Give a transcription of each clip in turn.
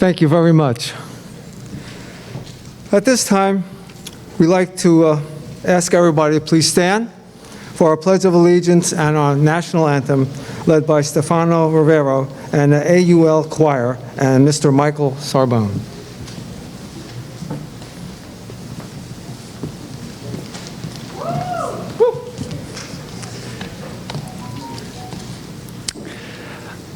Thank you very much. At this time, we'd like to ask everybody to please stand for our Pledge of Allegiance and our national anthem, led by Stefano Rivero and the AUL Choir and Mr. Michael Sarbone.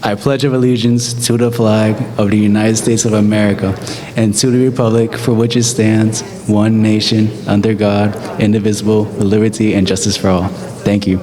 I pledge of allegiance to the flag of the United States of America and to the republic for which it stands, one nation, under God, indivisible, with liberty and justice for all. Thank you.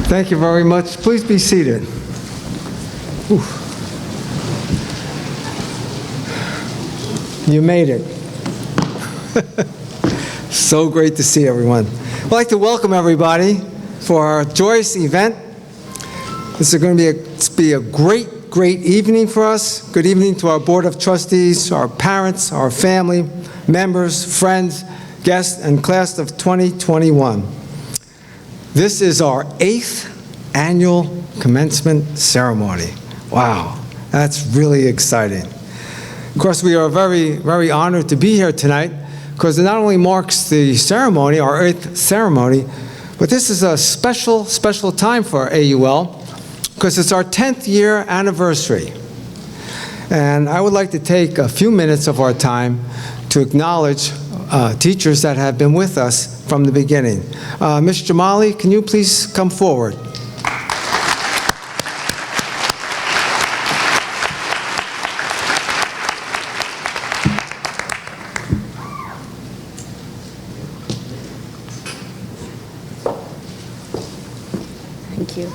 Thank you very much. Please be seated. Whew. You made it. So great to see everyone. I'd like to welcome everybody for our joyous event. This is going to be a great evening for us. Good evening to our Board of Trustees, our parents, our family, members, friends, guests, and class of 2021. This is our 8th annual commencement ceremony. Wow, that's really exciting. Of course, we are very honored to be here tonight because it not only marks the ceremony, our 8th ceremony, but this is a special time for AUL because it's our 10th year anniversary. And I would like to take a few minutes of our time to acknowledge teachers that have been with us from the beginning. Ms. Jamali, can you please come forward? Thank you.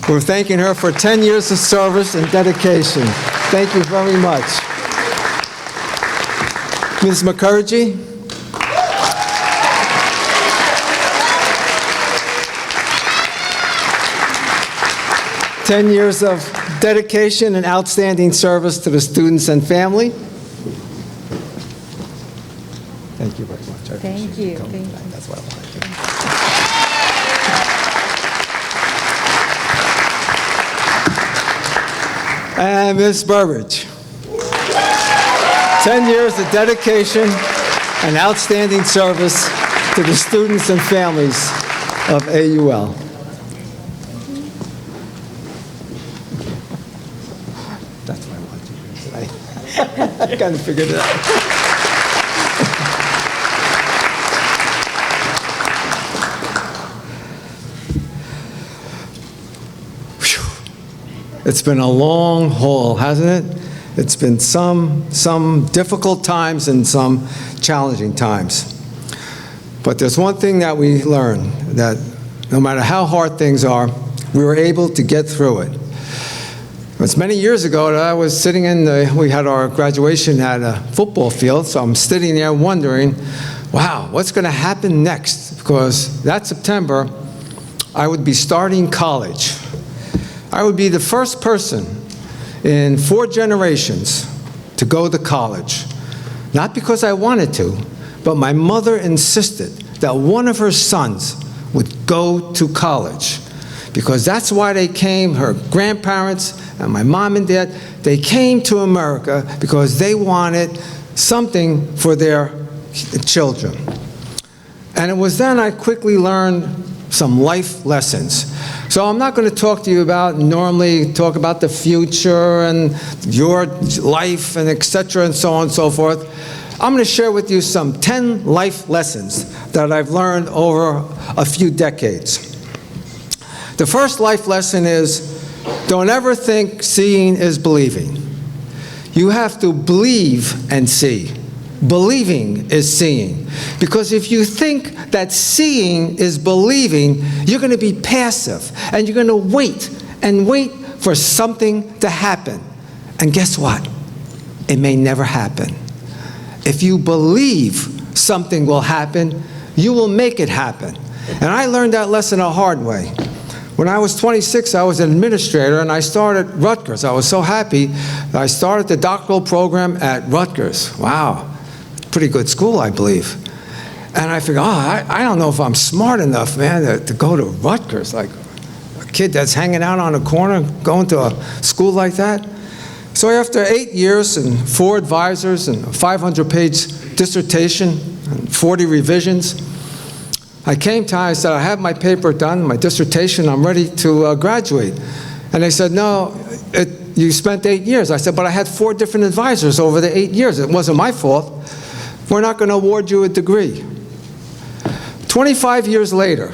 We're thanking her for 10 years of service and dedication. Thank you very much. Ms. Mukherjee? 10 years of dedication and outstanding service to the students and family. Thank you very much. Thank you. Thank you. That's what I wanted to do. And Ms. Burbridge. 10 years of dedication and outstanding service to the students and families of AUL. That's what I wanted to do tonight. I kind of figured it out. It's been a long haul, hasn't it? It's been some difficult times and some challenging times. But there's one thing that we learned, that no matter how hard things are, we were able to get through it. It was many years ago that I was sitting we had our graduation at a football field, so I'm sitting there wondering, wow, what's going to happen next? Because that September, I would be starting college. I would be the first person in 4 generations to go to college. Not because I wanted to, but my mother insisted that one of her sons would go to college. Because that's why they came, her grandparents and my mom and dad, they came to America because they wanted something for their children. And it was then I quickly learned some life lessons. So I'm not going to normally talk about the future and your life and et cetera and so on and so forth. I'm going to share with you some 10 life lessons that I've learned over a few decades. The first life lesson is, don't ever think seeing is believing. You have to believe and see. Believing is seeing. Because if you think that seeing is believing, you're going to be passive, and you're going to wait and wait for something to happen. And guess what? It may never happen. If you believe something will happen, you will make it happen. And I learned that lesson a hard way. When I was 26, I was an administrator, and I started Rutgers. I was so happy that I started the doctoral program at Rutgers. Wow, pretty good school, I believe. And I figured, I don't know if I'm smart enough, man, to go to Rutgers, like a kid that's hanging out on a corner, going to a school like that. So after 8 years and 4 advisors and a 500-page dissertation and 40 revisions, I came to, I said, I have my paper done, my dissertation, I'm ready to graduate. And they said, no, you spent 8 years. I said, but I had 4 different advisors over the 8 years. It wasn't my fault. We're not going to award you a degree. 25 years later,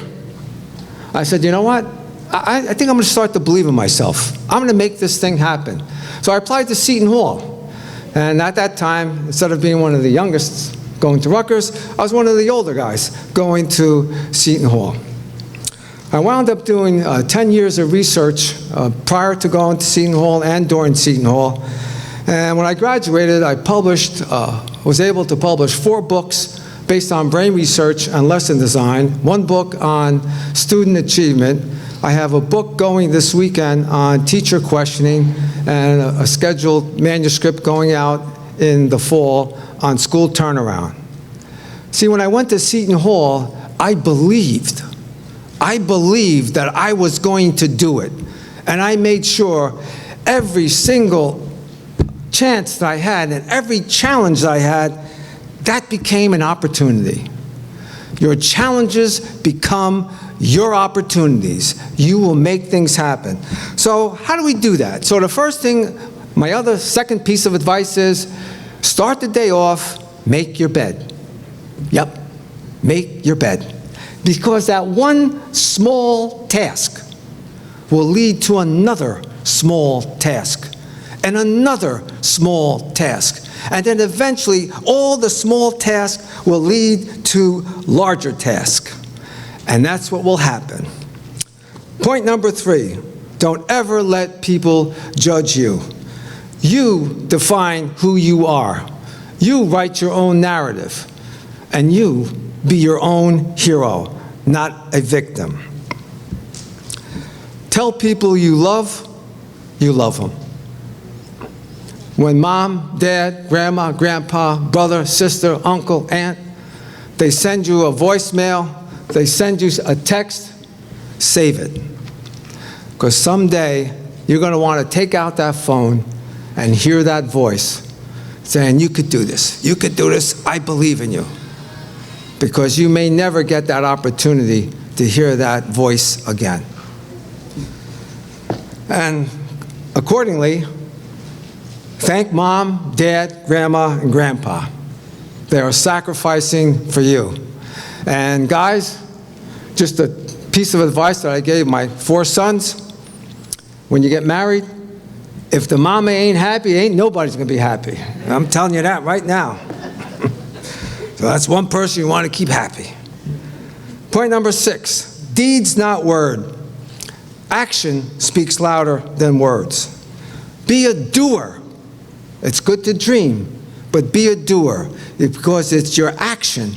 I said, you know what? I think I'm going to start to believe in myself. I'm going to make this thing happen. So I applied to Seton Hall. And at that time, instead of being one of the youngest going to Rutgers, I was one of the older guys going to Seton Hall. I wound up doing 10 years of research prior to going to Seton Hall and during Seton Hall. And when I graduated, I was able to publish 4 books based on brain research and lesson design, 1 book on student achievement. I have a book going this weekend on teacher questioning, and a scheduled manuscript going out in the fall on school turnaround. See, when I went to Seton Hall, I believed that I was going to do it. And I made sure every single chance that I had and every challenge that I had, that became an opportunity. Your challenges become your opportunities. You will make things happen. So how do we do that? So the first thing, my second piece of advice is, start the day off, make your bed. Yep, make your bed. Because that one small task will lead to another small task, and another small task. And then eventually, all the small tasks will lead to larger tasks. And that's what will happen. Point number 3, don't ever let people judge you. You define who you are. You write your own narrative. And you be your own hero, not a victim. Tell people you love them. When mom, dad, grandma, grandpa, brother, sister, uncle, aunt, they send you a voicemail, they send you a text, save it. Because someday you're going to want to take out that phone and hear that voice saying, you could do this, I believe in you. Because you may never get that opportunity to hear that voice again. And accordingly, thank mom, dad, grandma, and grandpa. They are sacrificing for you. And guys, just a piece of advice that I gave my 4 sons: when you get married, If the mama ain't happy, ain't nobody's going to be happy. I'm telling you that right now. So that's one person you want to keep happy. Point number 6, deeds, not word. Action speaks louder than words. Be a doer. It's good to dream, but be a doer, because it's your action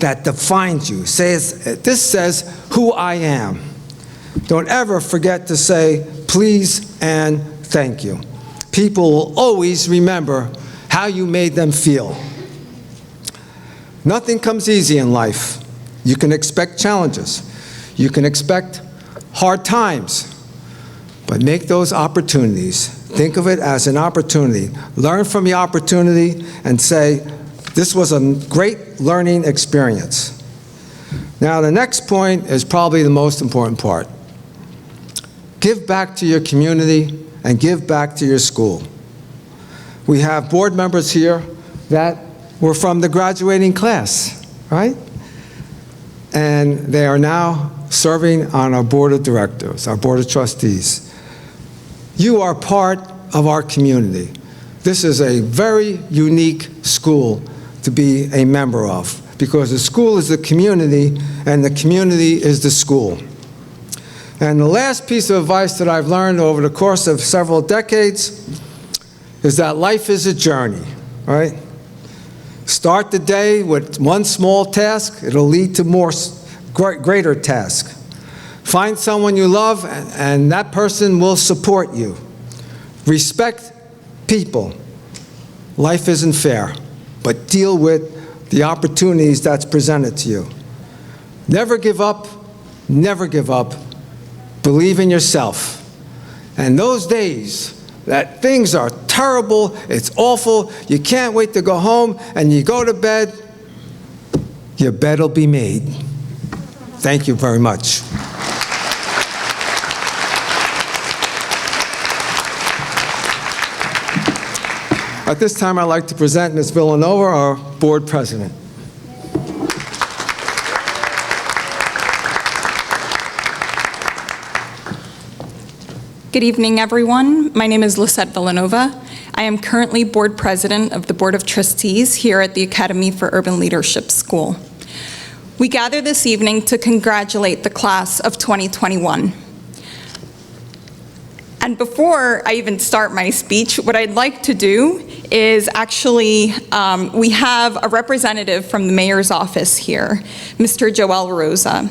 that defines you. This says who I am. Don't ever forget to say please and thank you. People will always remember how you made them feel. Nothing comes easy in life. You can expect challenges. You can expect hard times. But make those opportunities. Think of it as an opportunity. Learn from the opportunity and say, this was a great learning experience. Now, the next point is probably the most important part. Give back to your community and give back to your school. We have board members here that were from the graduating class, right? And they are now serving on our board of directors, our board of trustees. You are part of our community. This is a very unique school to be a member of, because the school is the community and the community is the school. And the last piece of advice that I've learned over the course of several decades is that life is a journey, right? Start the day with one small task. It'll lead to more greater tasks. Find someone you love, and that person will support you. Respect people. Life isn't fair, but deal with the opportunities that's presented to you. Never give up. Never give up. Believe in yourself. And those days that things are terrible, it's awful, you can't wait to go home, and you go to bed, your bed will be made. Thank you very much. At this time, I'd like to present Ms. Villanova, our board president. Good evening, everyone. My name is Lisette Villanova. I am currently board president of the Board of Trustees here at the Academy for Urban Leadership School. We gather this evening to congratulate the class of 2021. And before I even start my speech, what I'd like to do is actually, we have a representative from the mayor's office here, Mr. Joel Rosa.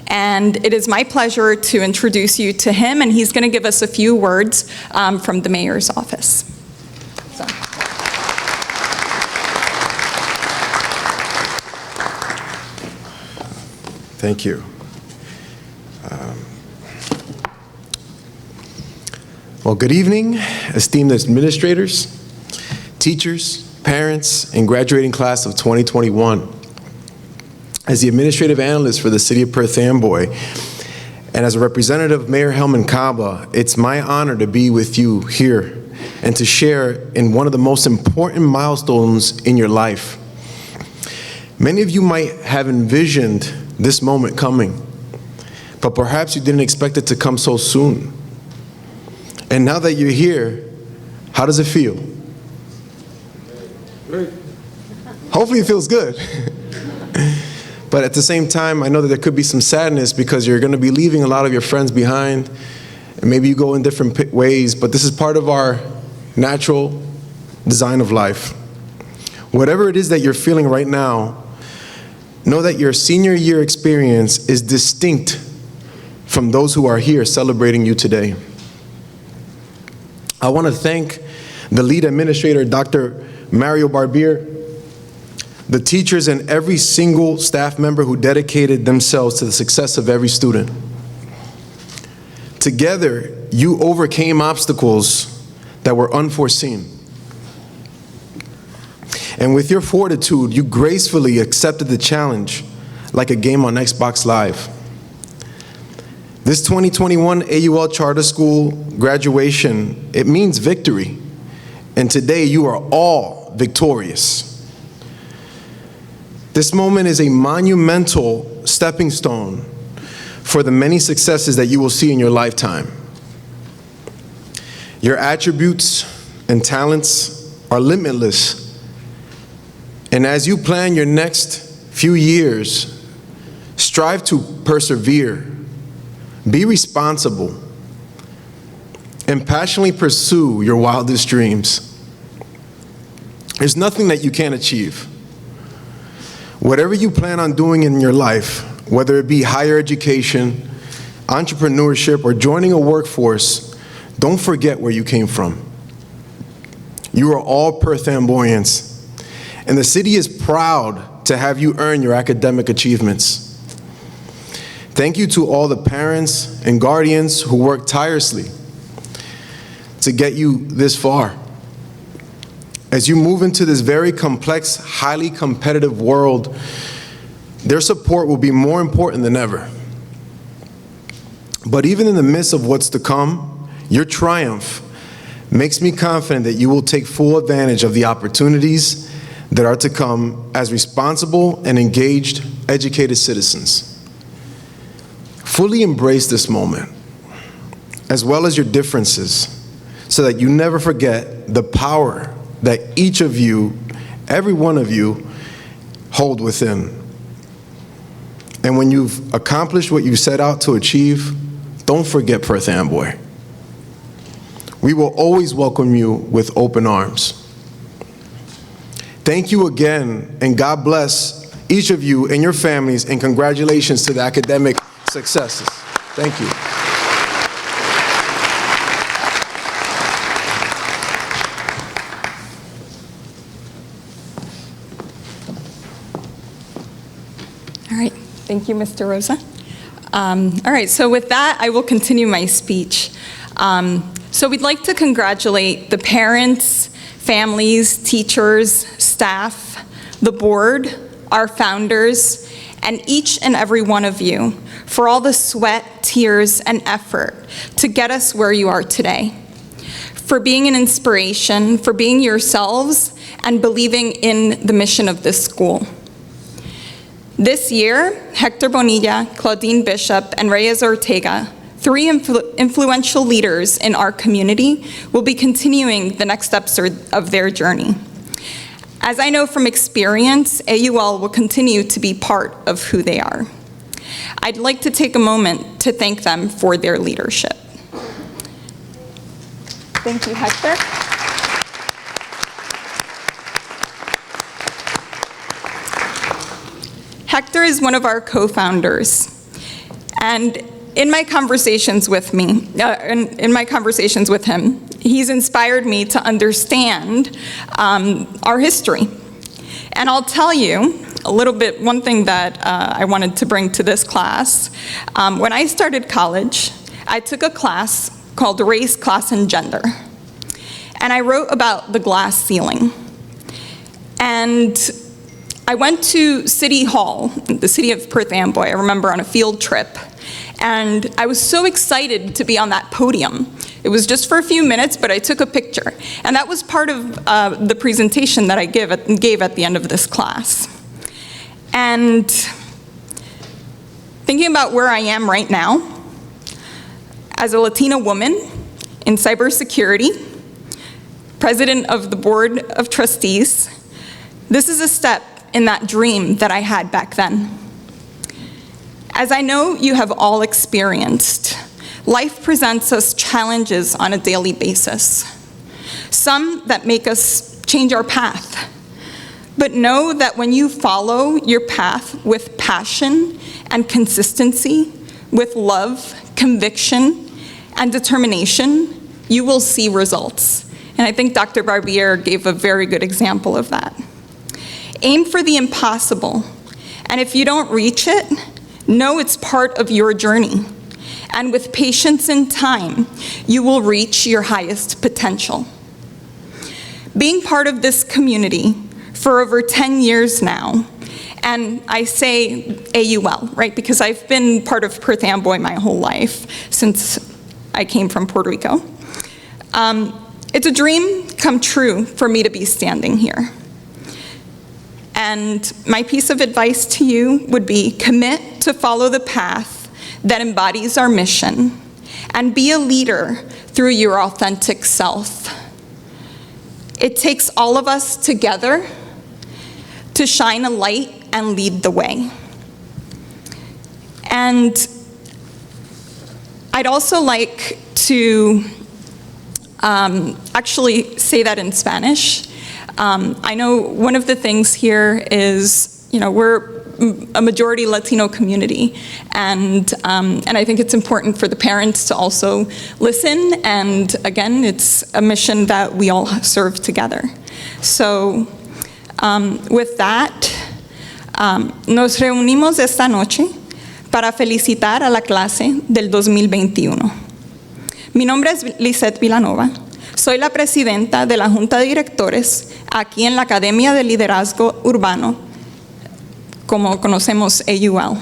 And it is my pleasure to introduce you to him, and he's going to give us a few words from the mayor's office. So. Thank you. Well, good evening, esteemed administrators, teachers, parents, and graduating class of 2021. As the administrative analyst for the City of Perth Amboy, and as a representative of Mayor Helman Kaba, it's my honor to be with you here and to share in one of the most important milestones in your life. Many of you might have envisioned this moment coming, but perhaps you didn't expect it to come so soon. And now that you're here, how does it feel? Hopefully it feels good. But at the same time, I know that there could be some sadness because you're going to be leaving a lot of your friends behind, and maybe you go in different ways, but this is part of our natural design of life. Whatever it is that you're feeling right now, know that your senior year experience is distinct from those who are here celebrating you today. I want to thank the lead administrator, Dr. Mario Barbier, the teachers, and every single staff member who dedicated themselves to the success of every student. Together, you overcame obstacles that were unforeseen. And with your fortitude, you gracefully accepted the challenge like a game on Xbox Live. This 2021 AUL Charter School graduation, it means victory. And today you are all victorious. This moment is a monumental stepping stone for the many successes that you will see in your lifetime. Your attributes and talents are limitless. And as you plan your next few years, strive to persevere, be responsible, and passionately pursue your wildest dreams. There's nothing that you can't achieve. Whatever you plan on doing in your life, whether it be higher education, entrepreneurship, or joining a workforce, don't forget where you came from. You are all Perth-Amboyans, and the city is proud to have you earn your academic achievements. Thank you to all the parents and guardians who worked tirelessly to get you this far. As you move into this very complex, highly competitive world, their support will be more important than ever. But even in the midst of what's to come, your triumph makes me confident that you will take full advantage of the opportunities that are to come as responsible and engaged, educated citizens. Fully embrace this moment, as well as your differences, so that you never forget the power that each of you, every one of you, hold within. And when you've accomplished what you set out to achieve, don't forget Perth Amboy. We will always welcome you with open arms. Thank you again, and God bless each of you and your families, and congratulations to the academic successes. Thank you. All right, thank you, Mr. Rosa. All right, so with that, I will continue my speech. So we'd like to congratulate the parents, families, teachers, staff, the board, our founders, and each and every one of you for all the sweat, tears, and effort to get us where you are today, for being an inspiration, for being yourselves, and believing in the mission of this school. This year, Hector Bonilla, Claudine Bishop, and Reyes Ortega, three influential leaders in our community, will be continuing the next steps of their journey. As I know from experience, AUL will continue to be part of who they are. I'd like to take a moment to thank them for their leadership. Thank you, Hector. Hector is one of our co-founders, and in my conversations with him, he's inspired me to understand our history. And I'll tell you a little bit, one thing that I wanted to bring to this class. When I started college, I took a class called Race, Class, and Gender. And I wrote about the glass ceiling. And I went to City Hall, the city of Perth Amboy, I remember, on a field trip. And I was so excited to be on that podium. It was just for a few minutes, but I took a picture. And that was part of the presentation that I gave at the end of this class. And thinking about where I am right now, as a Latina woman in cybersecurity, president of the Board of Trustees, this is a step in that dream that I had back then. As I know you have all experienced, life presents us challenges on a daily basis. Some that make us change our path. But know that when you follow your path with passion and consistency, with love, conviction, and determination, you will see results. And I think Dr. Barbier gave a very good example of that. Aim for the impossible, and if you don't reach it, know it's part of your journey. And with patience and time, you will reach your highest potential. Being part of this community for over 10 years now, and I say AUL, right, because I've been part of Perth Amboy my whole life since I came from Puerto Rico. It's a dream come true for me to be standing here. And my piece of advice to you would be commit to follow the path that embodies our mission and be a leader through through your authentic self. It takes all of us together to shine a light and lead the way. And I'd also like to actually say that in Spanish. I know one of the things here is, we're a majority Latino community, and I think it's important for the parents to also listen, and again, it's a mission that we all serve together. So with that, nos reunimos esta noche para felicitar a la clase del 2021. Mi nombre es Lisette Villanova. Soy la presidenta de la Junta de Directores aquí en la Academia de Liderazgo Urbano, como conocemos AUL.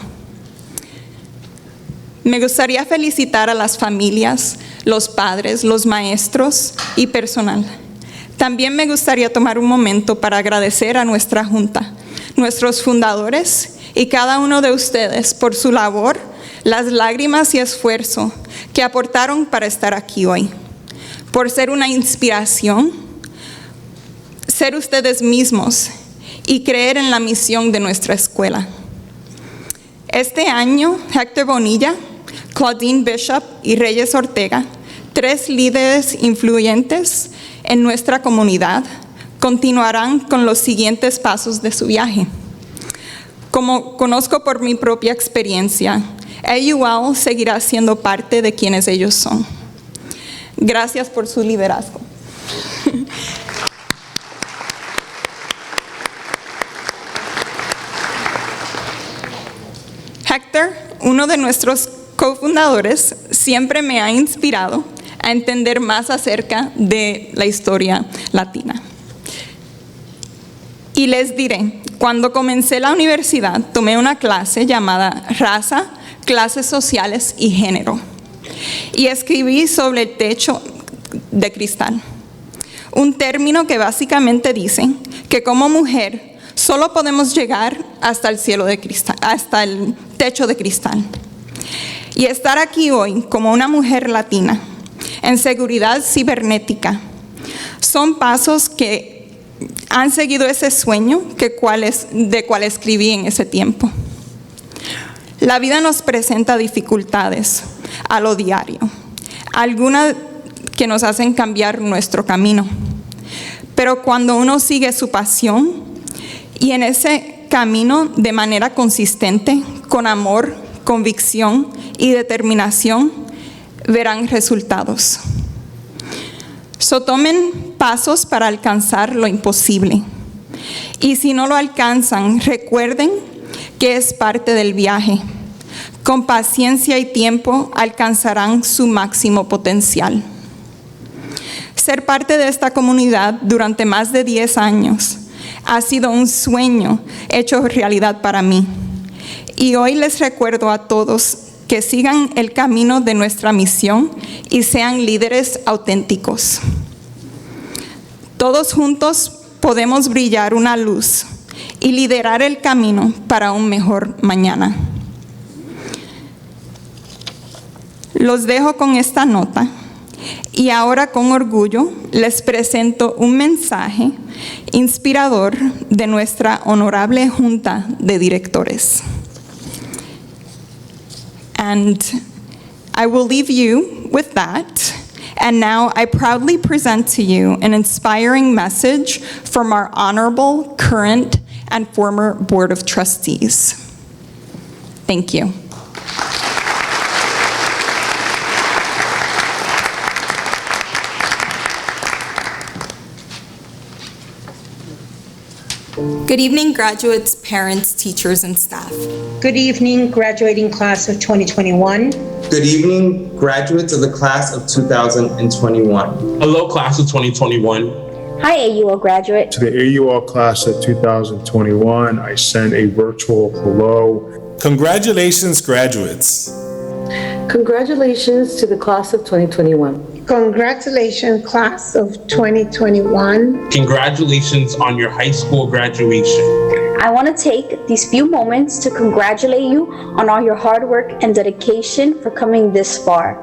Me gustaría felicitar a las familias, los padres, los maestros y personal. También me gustaría tomar un momento para agradecer a nuestra Junta, nuestros fundadores y cada uno de ustedes por su labor, las lágrimas y esfuerzo que aportaron para estar aquí hoy, por ser una inspiración, ser ustedes mismos y creer en la misión de nuestra escuela. Este año, Héctor Bonilla, Claudine Bishop y Reyes Ortega, 3 líderes influyentes en nuestra comunidad, continuarán con los siguientes pasos de su viaje. Como conozco por mi propia experiencia, AUL seguirá siendo parte de quienes ellos son. Gracias por su liderazgo. Héctor, uno de nuestros cofundadores, siempre me ha inspirado a entender más acerca de la historia latina. Y les diré, cuando comencé la universidad, tomé una clase llamada Raza, Clases Sociales y Género. Y escribí sobre el techo de cristal. Un término que básicamente dice que como mujer solo podemos llegar hasta el cielo de cristal, hasta el techo de cristal. Y estar aquí hoy como una mujer latina en seguridad cibernética son pasos que han seguido ese sueño de cual escribí en ese tiempo. La vida nos presenta dificultades a lo diario, algunas que nos hacen cambiar nuestro camino. Pero cuando uno sigue su pasión y en ese camino de manera consistente, con amor, convicción y determinación, verán resultados. Tomen pasos para alcanzar lo imposible. Y si no lo alcanzan, recuerden que es parte del viaje. Con paciencia y tiempo alcanzarán su máximo potencial. Ser parte de esta comunidad durante más de 10 años ha sido un sueño hecho realidad para mí. Y hoy les recuerdo a todos que sigan el camino de nuestra misión y sean líderes auténticos. Todos juntos podemos brillar una luz y liderar el camino para un mejor mañana. Los dejo con esta nota y ahora con orgullo les presento un mensaje inspirador de nuestra honorable Junta de Directores. And I will leave you with that. And now I proudly present to you an inspiring message from our honorable, current, and former Board of Trustees. Thank you. Good evening, graduates, parents, teachers, and staff. Good evening, graduating class of 2021. Good evening, graduates of the class of 2021. Hello, class of 2021. Hi, AUL graduate. To the AUL class of 2021, I send a virtual hello. Congratulations, graduates. Congratulations to the class of 2021. Congratulations, class of 2021. Congratulations on your high school graduation. I want to take these few moments to congratulate you on all your hard work and dedication for coming this far.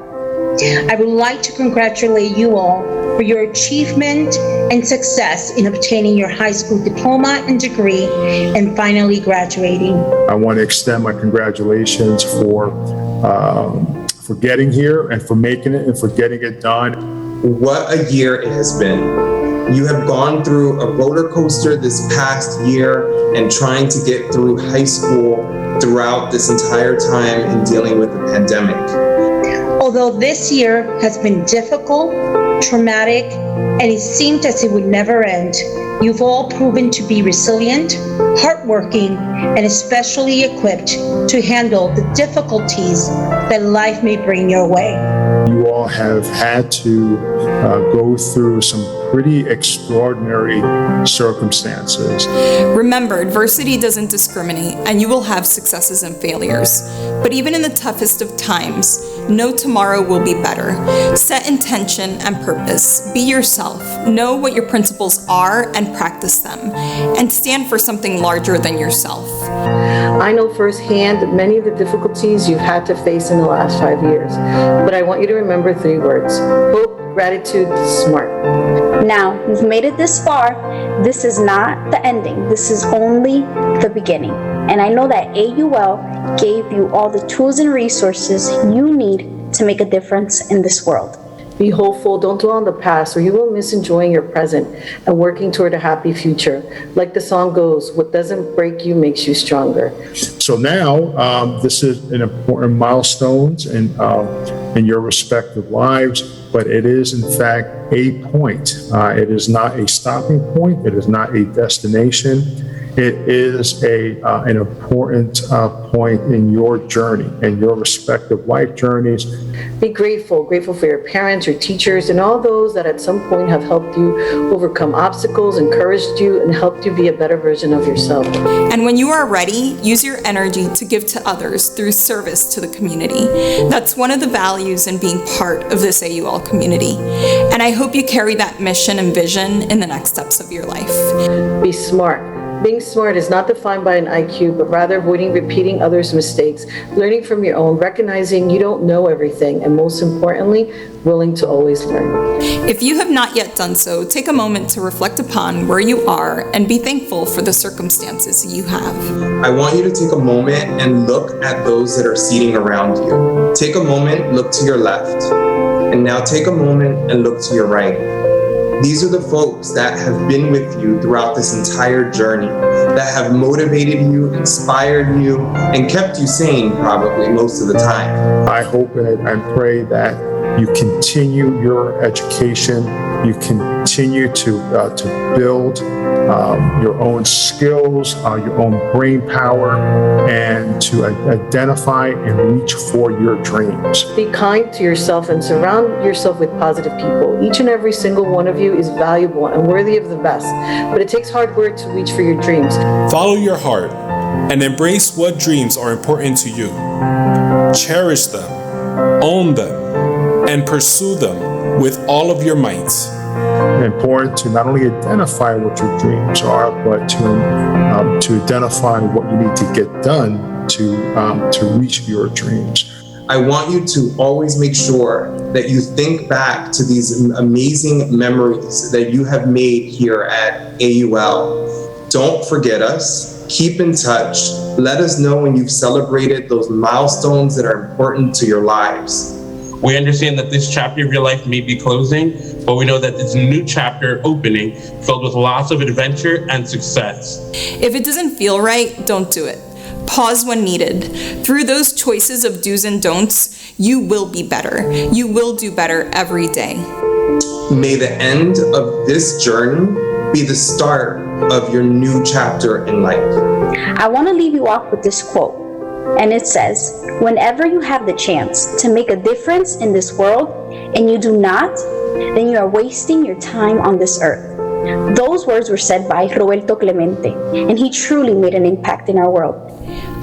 I would like to congratulate you all for your achievement and success in obtaining your high school diploma and degree and finally graduating. I want to extend my congratulations for getting here and for making it and for getting it done. What a year it has been. You have gone through a roller coaster this past year and trying to get through high school throughout this entire time in dealing with the pandemic. Although this year has been difficult, traumatic, and it seemed as it would never end, you've all proven to be resilient, hardworking, and especially equipped to handle the difficulties that life may bring your way. You all have had to go through some pretty extraordinary circumstances. Remember, adversity doesn't discriminate, and you will have successes and failures. But even in the toughest of times, know tomorrow will be better. Set intention and purpose. Be yourself. Know what your principles are and practice them. And stand for something larger than yourself. I know firsthand many of the difficulties you've had to face in the last 5 years, but I want you to remember 3 words: hope, gratitude, smart. Now, you've made it this far. This is not the ending. This is only the beginning. And I know that AUL gave you all the tools and resources you need to make a difference in this world. Be hopeful, don't dwell on the past, or you will miss enjoying your present and working toward a happy future. Like the song goes, what doesn't break you makes you stronger. So now, this is an important milestone in your respective lives, but it is in fact a point. It is not a stopping point. It is not a destination. It is an important point in your journey and your respective life journeys. Be grateful for your parents, your teachers, and all those that at some point have helped you overcome obstacles, encouraged you, and helped you be a better version of yourself. And when you are ready, use your energy to give to others through service to the community. That's one of the values in being part of this AUL community. And I hope you carry that mission and vision in the next steps of your life. Be smart. Being smart is not defined by an IQ, but rather avoiding repeating others' mistakes, learning from your own, recognizing you don't know everything, and most importantly, willing to always learn. If you have not yet done so, take a moment to reflect upon where you are and be thankful for the circumstances you have. I want you to take a moment and look at those that are seating around you. Take a moment, look to your left, and now take a moment and look to your right. These are the folks that have been with you throughout this entire journey, that have motivated you, inspired you, and kept you sane probably most of the time. I hope and I pray that you continue your education, you continue to build your own skills, your own brain power, and to identify and reach for your dreams. Be kind to yourself and surround yourself with positive people. Each and every single one of you is valuable and worthy of the best, but it takes hard work to reach for your dreams. Follow your heart and embrace what dreams are important to you. Cherish them, own them, and pursue them with all of your might. It's important to not only identify what your dreams are, but to identify what you need to get done to reach your dreams. I want you to always make sure that you think back to these amazing memories that you have made here at AUL. Don't forget us. Keep in touch. Let us know when you've celebrated those milestones that are important to your lives. We understand that this chapter of your life may be closing, but we know that this new chapter opening filled with lots of adventure and success. If it doesn't feel right, don't do it. Pause when needed. Through those choices of do's and don'ts, you will be better. You will do better every day. May the end of this journey be the start of your new chapter in life. I want to leave you off with this quote, and it says, "Whenever you have the chance to make a difference in this world and you do not, then you are wasting your time on this earth." Those words were said by Roberto Clemente, and he truly made an impact in our world.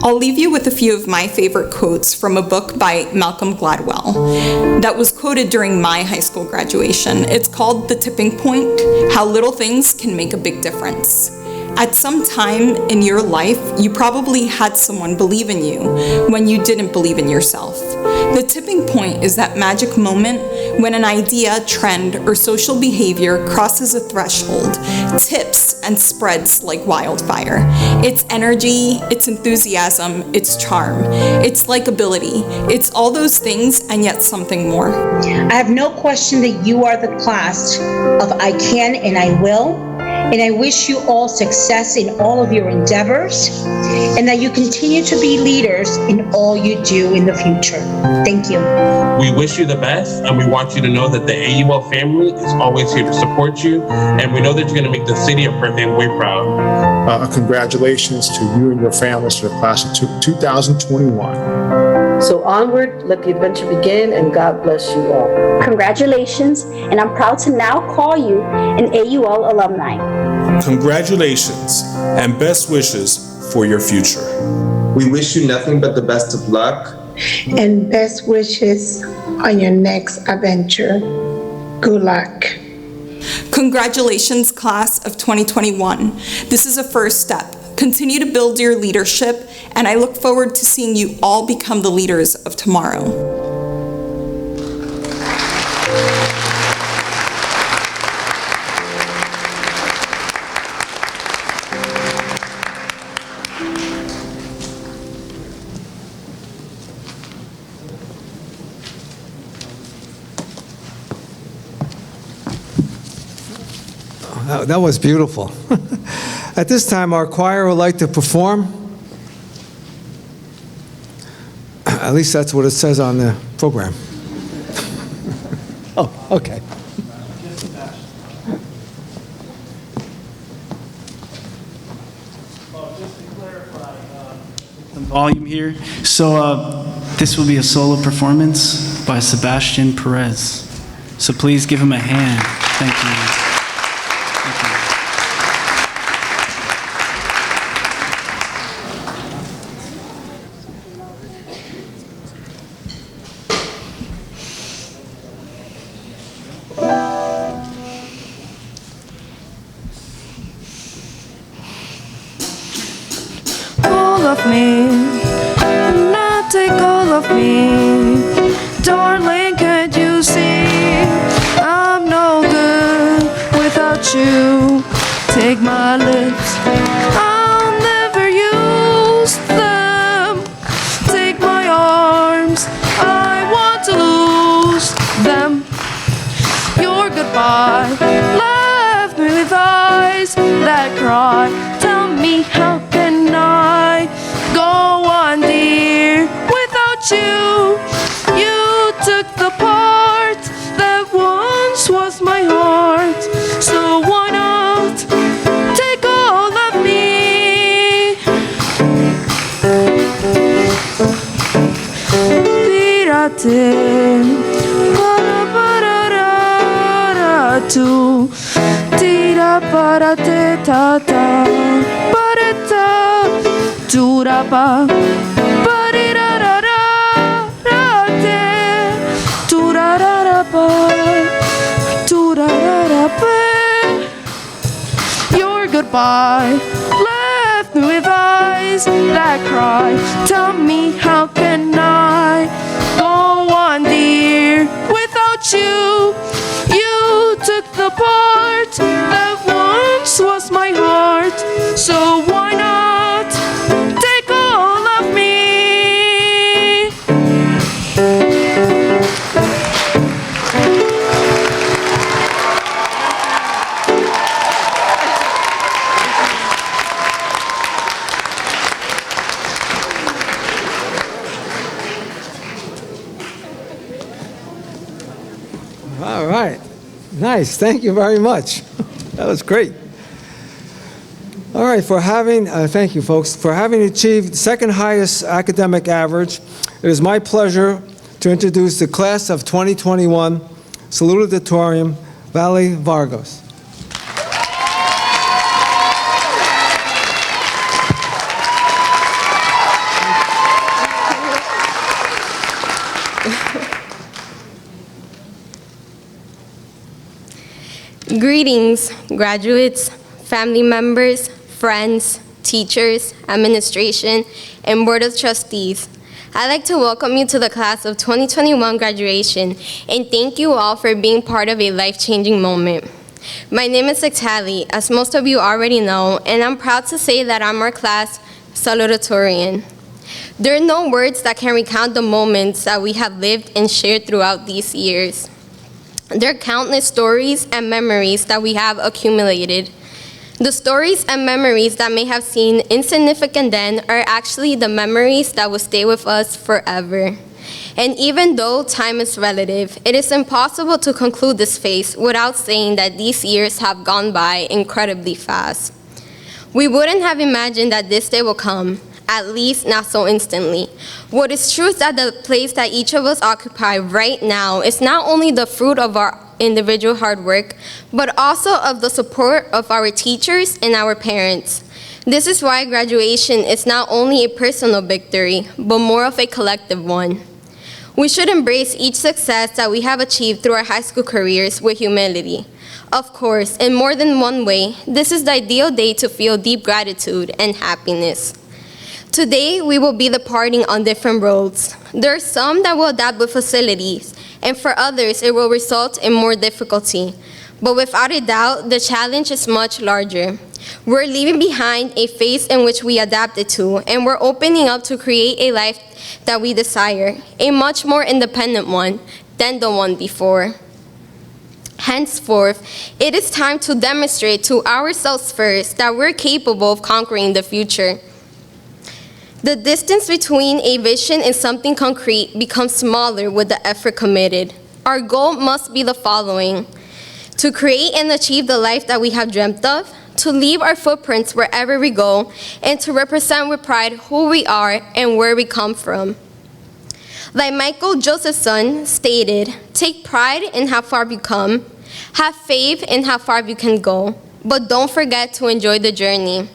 I'll leave you with a few of my favorite quotes from a book by Malcolm Gladwell that was quoted during my high school graduation. It's called The Tipping Point: How Little Things Can Make a Big Difference. At some time in your life, you probably had someone believe in you when you didn't believe in yourself. The tipping point is that magic moment when an idea, trend, or social behavior crosses a threshold, tips, and spreads like wildfire. It's energy, it's enthusiasm, it's charm, it's likability. It's all those things and yet something more. I have no question that you are the class of I can and I will. And I wish you all success in all of your endeavors and that you continue to be leaders in all you do in the future. Thank you. We wish you the best, and we want you to know that the AUL family is always here to support you, and we know that you're going to make the city of Perth Amboy proud. Congratulations to you and your families for the class of 2021. So onward, let the adventure begin, and God bless you all. Congratulations, and I'm proud to now call you an AUL alumni. Congratulations and best wishes for your future. We wish you nothing but the best of luck and best wishes on your next adventure. Good luck. Congratulations, class of 2021. This is a first step. Continue to build your leadership, and I look forward to seeing you all become the leaders of tomorrow. That was beautiful. At this time, our choir would like to perform. At least that's what it says on the program. Oh, okay. Just to clarify some volume here. So this will be a solo performance by Sebastian Perez. So please give him a hand. Thank you. Me, not take all of me, darling, can't you see, I'm no good without you, take my lips, I'll never use them, take my arms, I want to lose them, your goodbye left me with eyes that cry, tell me how can I go on, dear, without you. You took the part that once was my heart. So why not take all of me? Pirate, para tu, tira para te tata, pareta. Turapa, parirarara, rate, turararapa, turararape. Your goodbye left me with eyes that cry. Tell me how can I go on, dear, without you? You took the part that once was my heart. So why not take all of me? All right. Nice. Thank you very much. That was great. All right, thank you, folks. For having achieved the second highest academic average, it is my pleasure to introduce the class of 2021, salutatorium, Valley Vargas. Greetings, graduates, family members, friends, teachers, administration, and Board of Trustees. I'd like to welcome you to the class of 2021 graduation and thank you all for being part of a life-changing moment. My name is Sektali, as most of you already know, and I'm proud to say that I'm our class salutatorian. There are no words that can recount the moments that we have lived and shared throughout these years. There are countless stories and memories that we have accumulated. The stories and memories that may have seemed insignificant then are actually the memories that will stay with us forever. And even though time is relative, it is impossible to conclude this phase without saying that these years have gone by incredibly fast. We wouldn't have imagined that this day will come, at least not so instantly. What is true is that the place that each of us occupy right now is not only the fruit of our individual hard work, but also of the support of our teachers and our parents. This is why graduation is not only a personal victory, but more of a collective one. We should embrace each success that we have achieved through our high school careers with humility. Of course, in more than one way, this is the ideal day to feel deep gratitude and happiness. Today, we will be departing on different roads. There are some that will adapt with facilities, and for others, it will result in more difficulty. But without a doubt, the challenge is much larger. We're leaving behind a phase in which we adapted to, and we're opening up to create a life that we desire, a much more independent one than the one before. Henceforth, it is time to demonstrate to ourselves first that we're capable of conquering the future. The distance between a vision and something concrete becomes smaller with the effort committed. Our goal must be the following: to create and achieve the life that we have dreamt of, to leave our footprints wherever we go, and to represent with pride who we are and where we come from. Like Michael Josephson stated, take pride in how far you come, have faith in how far you can go, but don't forget to enjoy the journey.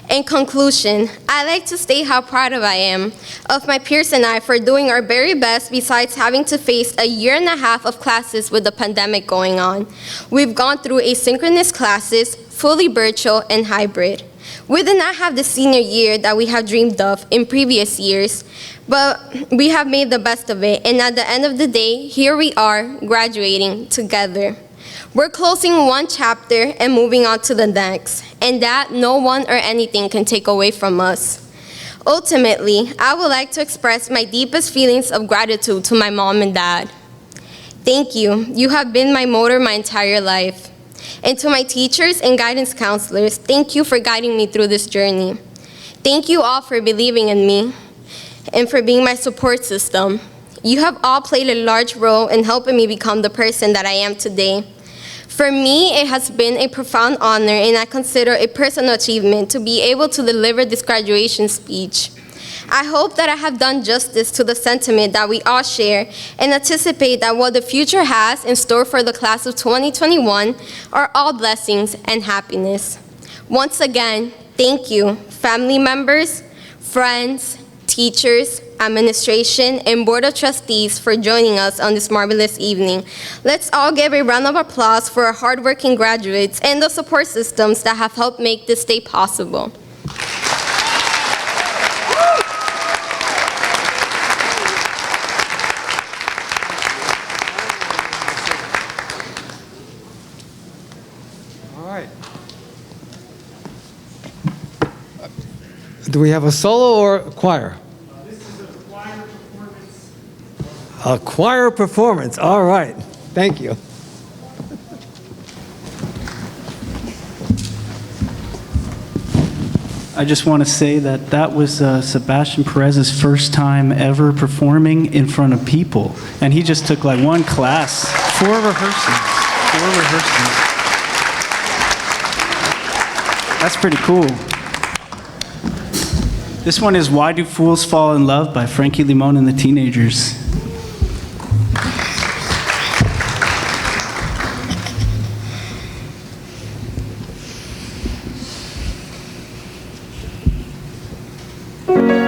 In conclusion, I'd like to state how proud I am of my peers and I for doing our very best besides having to face a year and a half of classes with the pandemic going on. We've gone through asynchronous classes, fully virtual and hybrid. We did not have the senior year that we have dreamed of in previous years, but we have made the best of it, and at the end of the day, here we are graduating together. We're closing one chapter and moving on to the next, and that no one or anything can take away from us. Ultimately, I would like to express my deepest feelings of gratitude to my mom and dad. Thank you. You have been my motor my entire life. And to my teachers and guidance counselors, thank you for guiding me through this journey. Thank you all for believing in me and for being my support system. You have all played a large role in helping me become the person that I am today. For me, it has been a profound honor, and I consider a personal achievement to be able to deliver this graduation speech. I hope that I have done justice to the sentiment that we all share and anticipate that what the future has in store for the class of 2021 are all blessings and happiness. Once again, thank you, family members, friends, teachers, administration, and Board of Trustees for joining us on this marvelous evening. Let's all give a round of applause for our hardworking graduates and the support systems that have helped make this day possible. All right. Do we have a solo or a choir? A choir performance, all right. Thank you. I just want to say that that was Sebastian Perez's first time ever performing in front of people. And he just took like one class, four rehearsals. That's pretty cool. This one is Why Do Fools Fall in Love by Frankie Limon and the Teenagers. Ooh,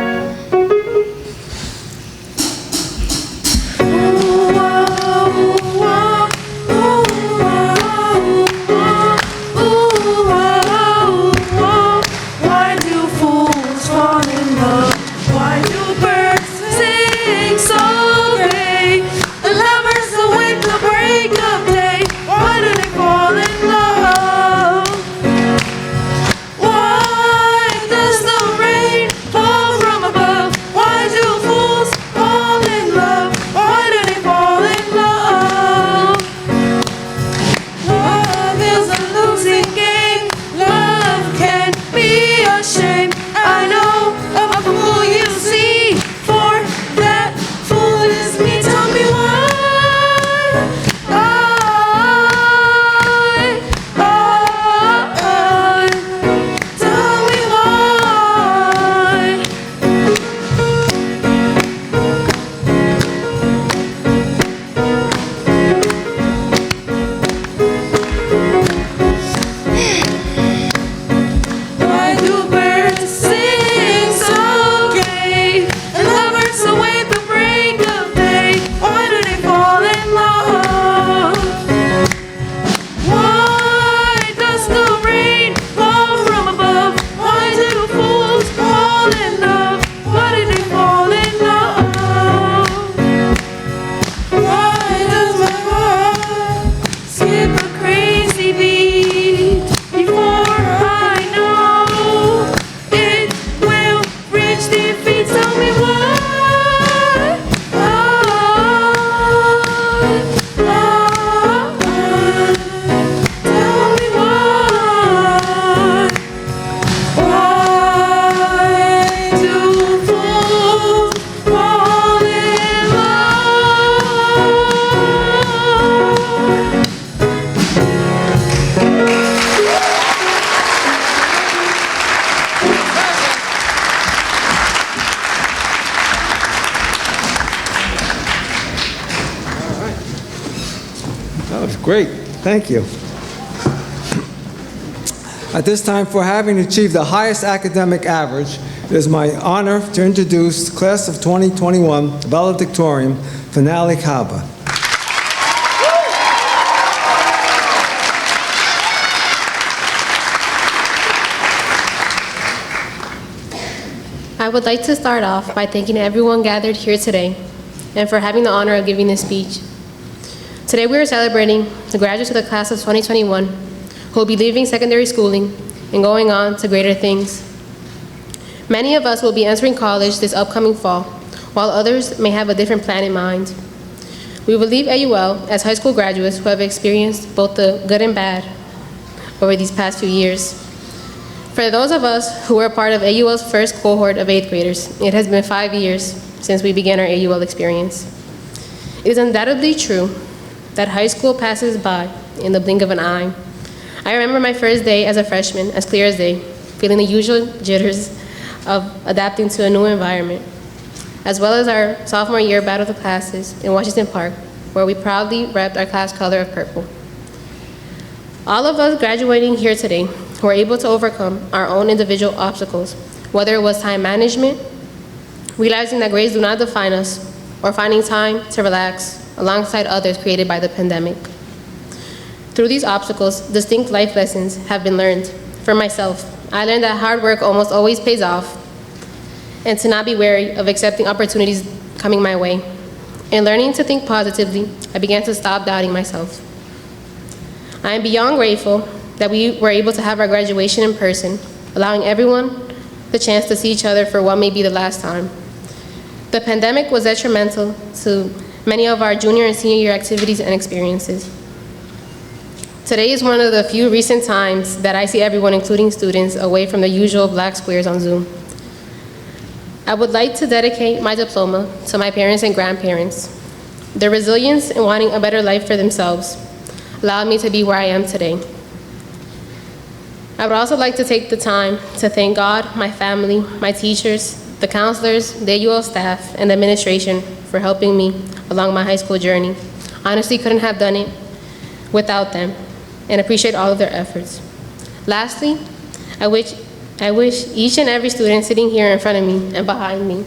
Great, thank you. At this time, for having achieved the highest academic average, it is my honor to introduce the class of 2021 valedictorian, Finale Kaba. I would like to start off by thanking everyone gathered here today and for having the honor of giving this speech. Today we are celebrating the graduates of the class of 2021 who will be leaving secondary schooling and going on to greater things. Many of us will be entering college this upcoming fall, while others may have a different plan in mind. We will leave AUL as high school graduates who have experienced both the good and bad over these past few years. For those of us who were part of AUL's first cohort of 8th graders, it has been 5 years since we began our AUL experience. It is undoubtedly true that high school passes by in the blink of an eye. I remember my first day as a freshman as clear as day, feeling the usual jitters of adapting to a new environment, as well as our sophomore year battle of the classes in Washington Park, where we proudly repped our class color of purple. All of us graduating here today were able to overcome our own individual obstacles, whether it was time management, realizing that grades do not define us, or finding time to relax alongside others created by the pandemic. Through these obstacles, distinct life lessons have been learned. For myself, I learned that hard work almost always pays off, and to not be wary of accepting opportunities coming my way. In learning to think positively, I began to stop doubting myself. I am beyond grateful that we were able to have our graduation in person, allowing everyone the chance to see each other for what may be the last time. The pandemic was detrimental to many of our junior and senior year activities and experiences. Today is one of the few recent times that I see everyone, including students, away from the usual black squares on Zoom. I would like to dedicate my diploma to my parents and grandparents. Their resilience in wanting a better life for themselves allowed me to be where I am today. I would also like to take the time to thank God, my family, my teachers, the counselors, the AUL staff, and the administration for helping me along my high school journey. Honestly, couldn't have done it without them, and appreciate all of their efforts. Lastly, I wish each and every student sitting here in front of me and behind me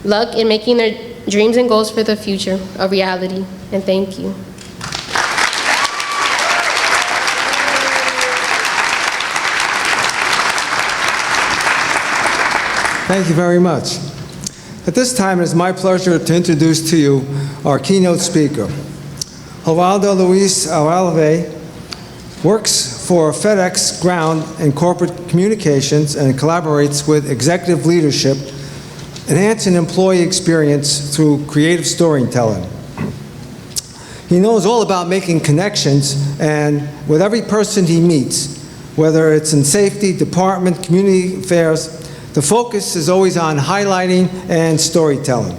luck in making their dreams and goals for the future a reality, and thank you. Thank you very much. At this time, it is my pleasure to introduce to you our keynote speaker. Geraldo Luis Alave works for FedEx Ground and Corporate Communications and collaborates with executive leadership, enhancing employee experience through creative storytelling. He knows all about making connections, and with every person he meets, whether it's in safety, department, community affairs, the focus is always on highlighting and storytelling.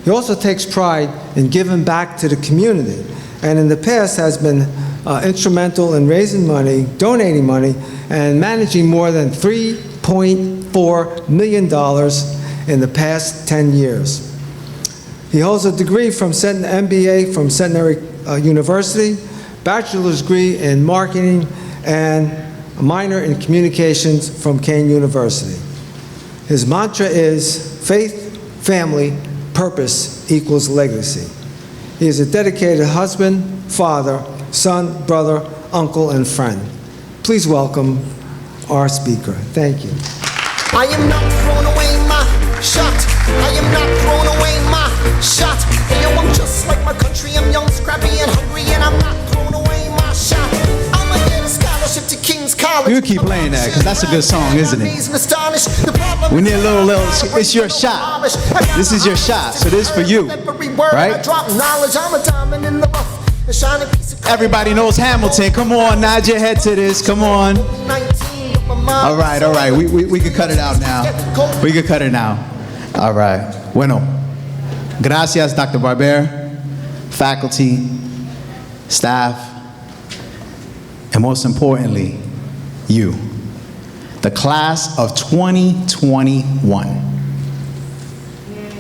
He also takes pride in giving back to the community, and in the past has been instrumental in raising money, donating money, and managing more than $3.4 million in the past 10 years. He holds a degree from MBA from Centenary University, bachelor's degree in marketing, and a minor in communications from Kane University. His mantra is faith, family, purpose equals legacy. He is a dedicated husband, father, son, brother, uncle, and friend. Please welcome our speaker. Thank you. I am not throwing away my shot. I am not throwing away my shot. Hey, yo, I'm just like my country. I'm young, scrappy, and hungry, and I'm not throwing away my shot. I'ma get a scholarship to King's College. You keep playing that, because that's a good song, isn't it? We need a little, it's your shot. This is your shot, so this is for you, right? Everybody knows Hamilton. Come on, nod your head to this. Come on. All right. We can cut it out now. We can cut it now. All right. Bueno. Gracias, Dr. Barber, faculty, staff, and most importantly, you, the class of 2021.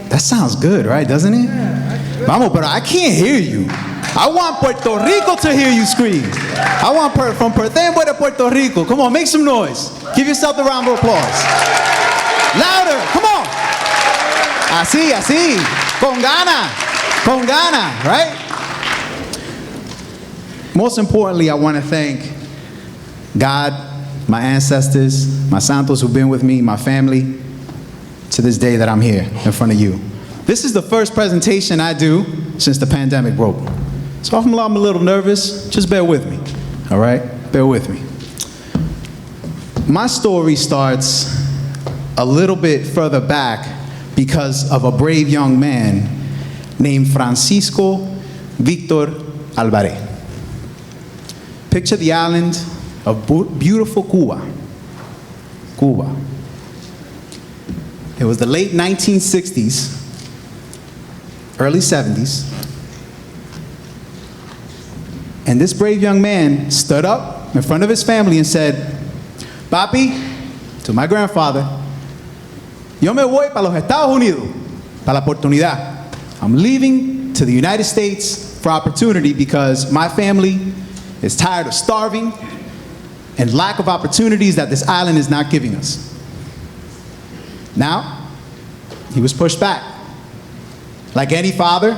That sounds good, right? Doesn't it? Vamos, but I can't hear you. I want Puerto Rico to hear you scream. I want from Perth Amboy to Puerto Rico. Come on, make some noise. Give yourself a round of applause. Louder, come on. Así, así. Con gana, right? Most importantly, I want to thank God, my ancestors, my santos who've been with me, my family, to this day that I'm here in front of you. This is the first presentation I do since the pandemic broke. So if I'm a little nervous, just bear with me, all right? Bear with me. My story starts a little bit further back because of a brave young man named Francisco Victor Alvarez. Picture the island of beautiful Cuba. It was the late 1960s, early 70s, and this brave young man stood up in front of his family and said, Papi, to my grandfather, yo me voy para los Estados Unidos, para la oportunidad. I'm leaving to the United States for opportunity because my family is tired of starving and lack of opportunities that this island is not giving us. Now, he was pushed back. Like any father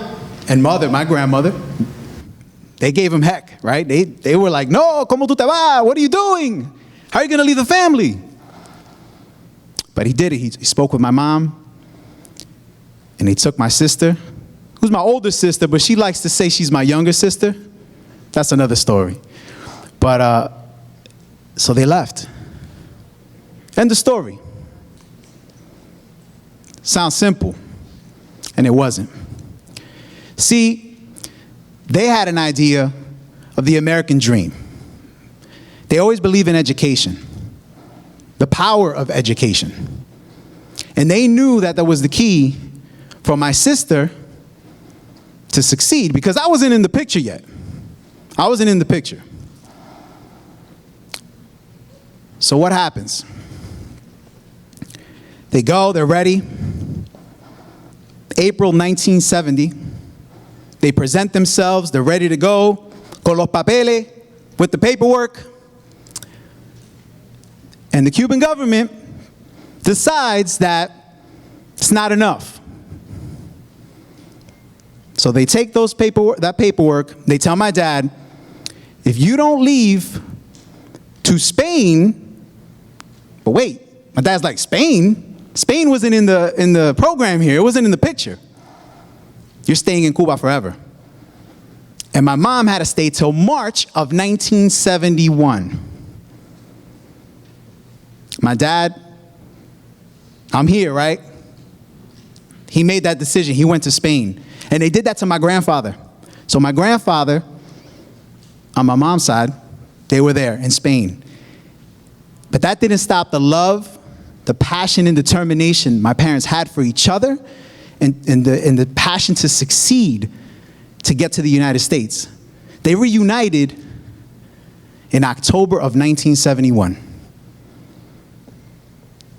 and mother, my grandmother, they gave him heck, right? They were like, no, ¿cómo tú te vas? What are you doing? How are you going to leave the family? But he did it. He spoke with my mom, and he took my sister, who's my older sister, but she likes to say she's my younger sister. That's another story. But, so they left. End of story. Sounds simple, and it wasn't. See, they had an idea of the American dream. They always believe in education, the power of education. And they knew that that was the key for my sister to succeed, because I wasn't in the picture yet. I wasn't in the picture. So what happens? They go, they're ready. April 1970, they present themselves, they're ready to go, con los papeles, with the paperwork. And the Cuban government decides that it's not enough. So they take that paperwork, they tell my dad, if you don't leave to Spain, but wait, my dad's like, Spain? Spain wasn't in the program here. It wasn't in the picture. You're staying in Cuba forever. And my mom had to stay till March of 1971. My dad, I'm here, right? He made that decision. He went to Spain. And they did that to my grandfather. So my grandfather, on my mom's side, they were there in Spain. But that didn't stop the love, the passion and determination my parents had for each other, and the passion to succeed to get to the United States. They reunited in October of 1971.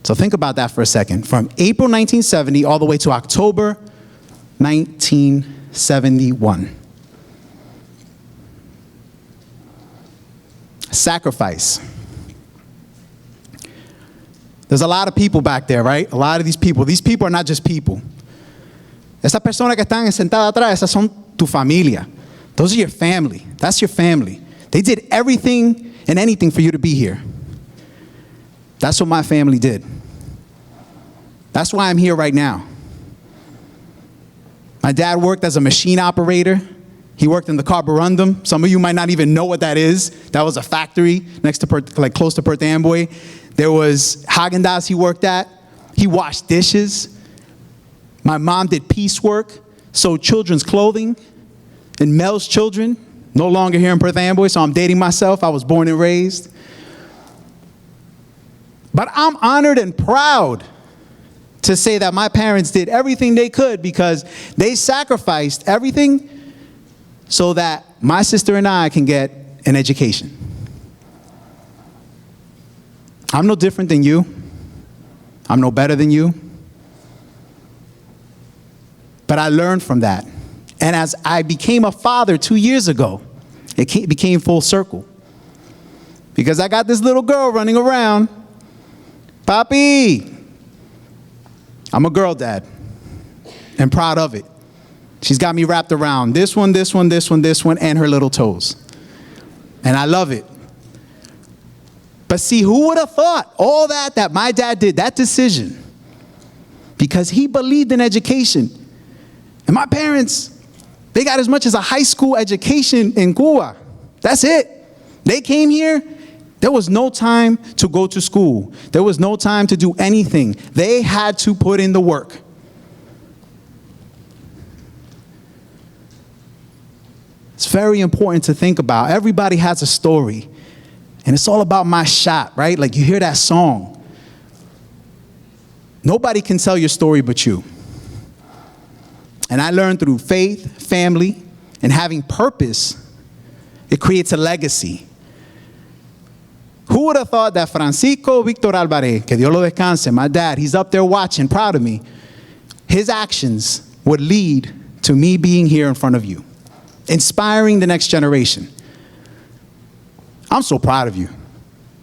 So think about that for a second. From April 1970 all the way to October 1971. Sacrifice. There's a lot of people back there, right? A lot of these people are not just people. Esas personas que están sentadas atrás, esas son tu familia. Those are your family. That's your family. They did everything and anything for you to be here. That's what my family did. That's why I'm here right now. My dad worked as a machine operator. He worked in the carborundum. Some of you might not even know what that is. That was a factory next to close to Perth Amboy. There was Haagen-Dazs he worked at. He washed dishes. My mom did piecework, sewed children's clothing, and Mel's children. No longer here in Perth Amboy, so I'm dating myself. I was born and raised. But I'm honored and proud to say that my parents did everything they could, because they sacrificed everything so that my sister and I can get an education. I'm no different than you. I'm no better than you. But I learned from that. And as I became a father 2 years ago, it became full circle. Because I got this little girl running around. Papi! I'm a girl dad. And proud of it. She's got me wrapped around this one, this one, this one, this one, and her little toes. And I love it. But see, who would have thought all that my dad did, that decision, because he believed in education. And my parents, they got as much as a high school education in Cuba. That's it. They came here, there was no time to go to school. There was no time to do anything. They had to put in the work. It's very important to think about. Everybody has a story. And it's all about my shot, right? Like you hear that song. Nobody can tell your story but you. And I learned through faith, family, and having purpose, it creates a legacy. Who would have thought that Francisco Victor Alvarez, que Dios lo descanse, my dad, he's up there watching, proud of me, his actions would lead to me being here in front of you, inspiring the next generation. I'm so proud of you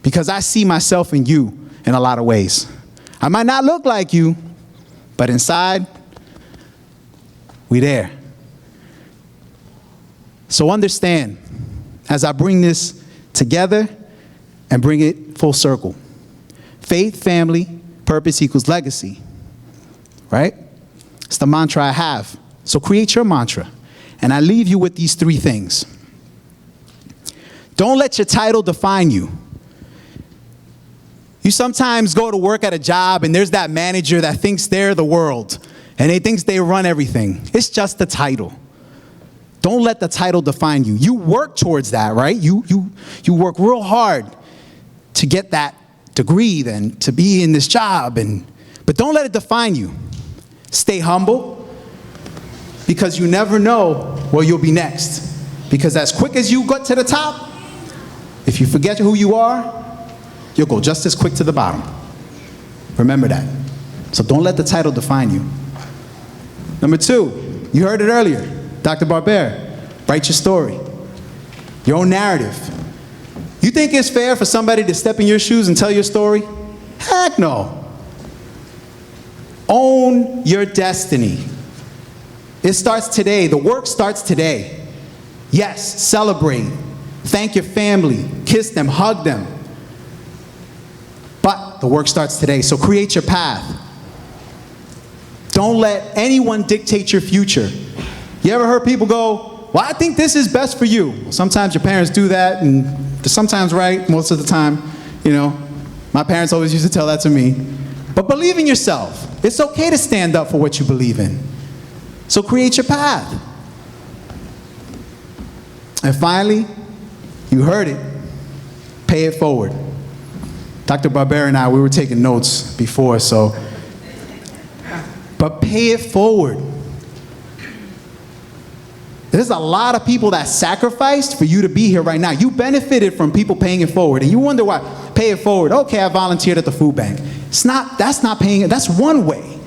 because I see myself in you in a lot of ways. I might not look like you, but inside, we there. So understand, as I bring this together and bring it full circle, faith, family, purpose equals legacy, right? It's the mantra I have. So create your mantra. And I leave you with these 3 things. Don't let your title define you. You sometimes go to work at a job and there's that manager that thinks they're the world and they think they run everything. It's just the title. Don't let the title define you. You work towards that, right? You work real hard to get that degree then, to be in this job, but don't let it define you. Stay humble because you never know where you'll be next. Because as quick as you got to the top, if you forget who you are, you'll go just as quick to the bottom. Remember that. So don't let the title define you. Number 2, you heard it earlier. Dr. Barber, write your story. Your own narrative. You think it's fair for somebody to step in your shoes and tell your story? Heck no. Own your destiny. It starts today. The work starts today. Yes, celebrate. Thank your family. Kiss them, hug them. But the work starts today, so create your path. Don't let anyone dictate your future. You ever heard people go, well, I think this is best for you. Sometimes your parents do that, and they're sometimes right, most of the time, you know. My parents always used to tell that to me. But believe in yourself. It's okay to stand up for what you believe in. So create your path. And finally, you heard it, pay it forward. Dr. Barber and I, we were taking notes before, but pay it forward. There's a lot of people that sacrificed for you to be here right now. You benefited from people paying it forward, and you wonder why. Pay it forward. Okay, I volunteered at the food bank. That's not paying it. That's one way.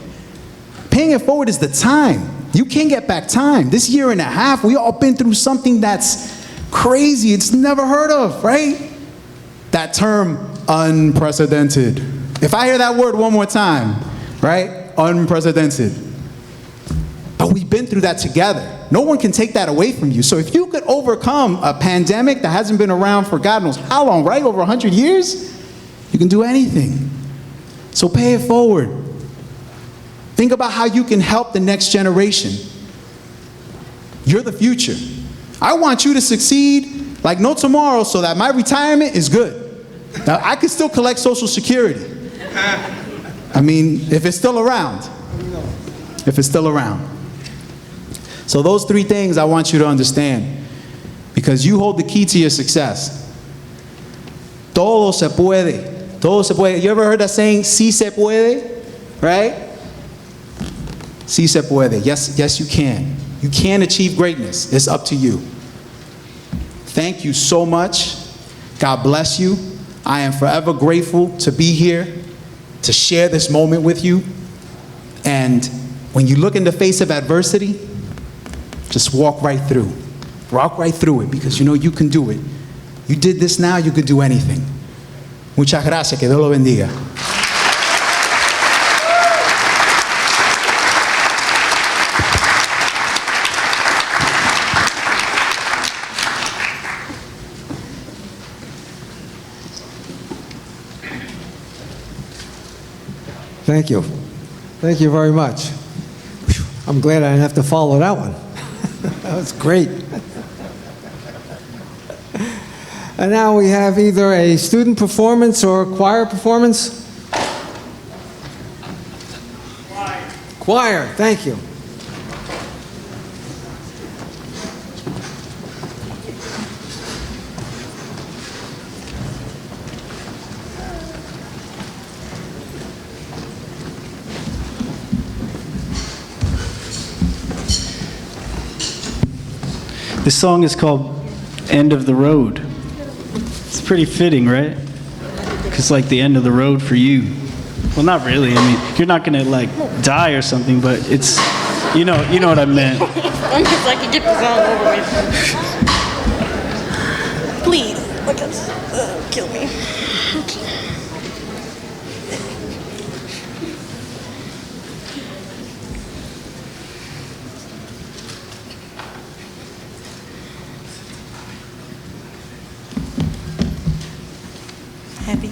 Paying it forward is the time. You can't get back time. This year and a half, we all been through something that's crazy. It's never heard of, right? That term, unprecedented. If I hear that word one more time, right? Unprecedented. But we've been through that together. No one can take that away from you. So if you could overcome a pandemic that hasn't been around for God knows how long, right? Over 100 years, you can do anything. So pay it forward. Think about how you can help the next generation. You're the future. I want you to succeed like no tomorrow so that my retirement is good. Now, I can still collect Social Security. I mean, if it's still around. If it's still around. So those 3 things I want you to understand, because you hold the key to your success. Todo se puede. Todo se puede. You ever heard that saying, sí se puede? Right? Sí se puede. Yes, you can. You can achieve greatness. It's up to you. Thank you so much. God bless you. I am forever grateful to be here, to share this moment with you. And when you look in the face of adversity, Just walk right through. Walk right through it because you know you can do it. You did this now, you could do anything. Muchas gracias. Que Dios lo bendiga. Thank you. Thank you very much. I'm glad I didn't have to follow that one. That was great. And now we have either a student performance or a choir performance. Choir, thank you. This song is called End of the Road. It's pretty fitting, right? Because like the end of the road for you. Well, not really. I mean, you're not gonna like die or something, but it's, you know what I meant. I'm just like to get this all over with. Please, like, kill me. Happy.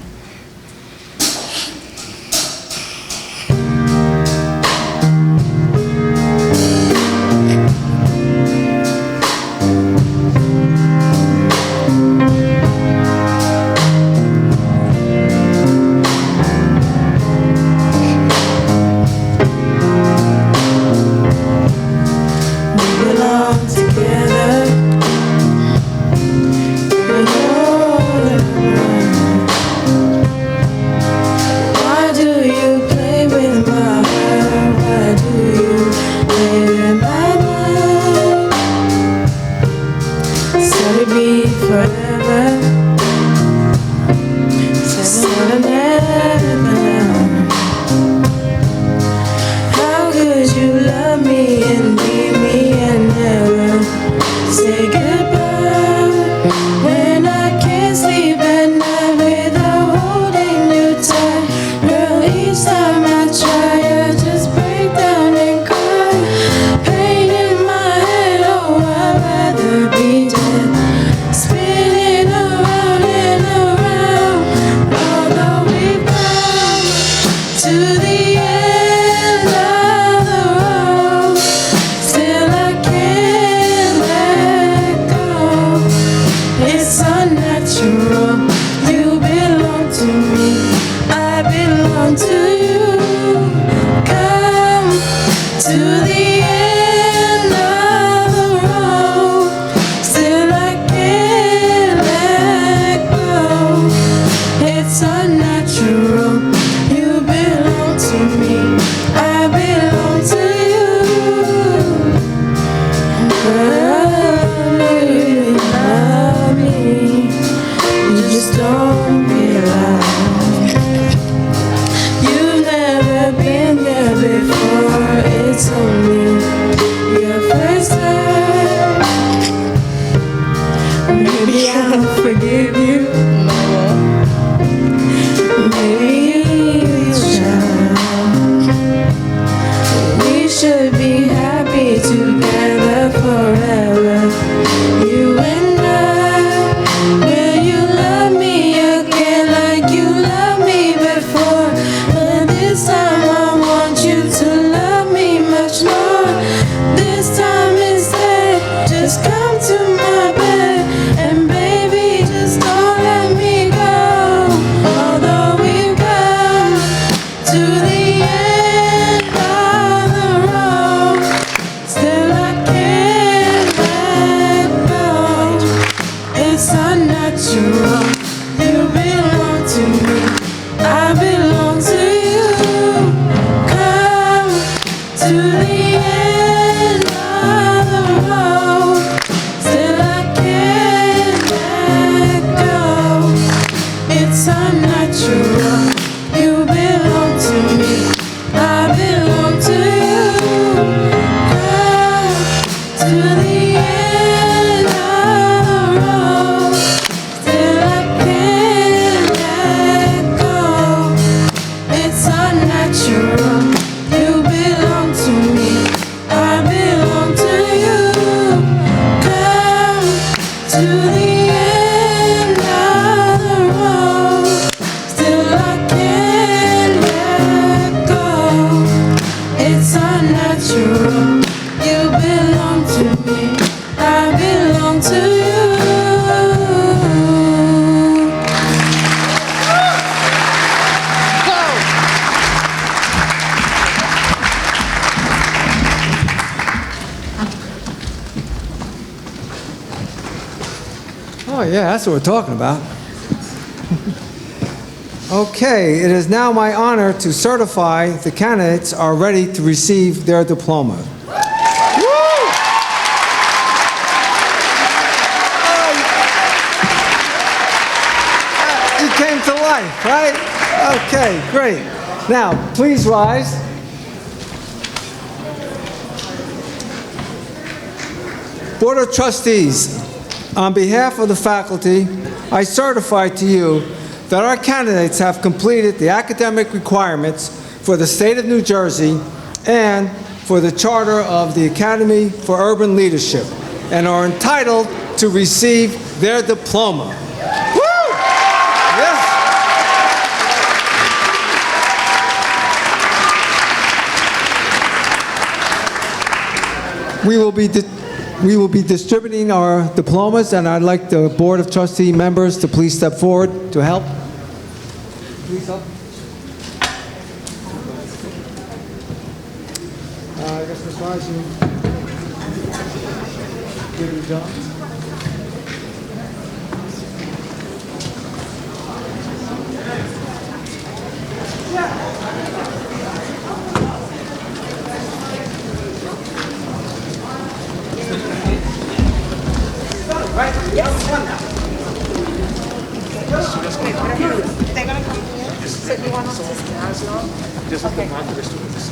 To yeah, that's what we're talking about. Okay, it is now my honor to certify the candidates are ready to receive their diploma. You came to life, right? Okay, great. Now, please rise. Board of Trustees, on behalf of the faculty, I certify to you that our candidates have completed the academic requirements for the state of New Jersey and for the charter of the Academy for Urban Leadership and are entitled to receive their diploma. Woo! Yes. We will be distributing our diplomas, and I'd like the Board of Trustee members to please step forward to help. Please help. I guess Ms. Raj, you give it a job. Right? Yes. They're gonna come here. So you want us to just put them onto the students.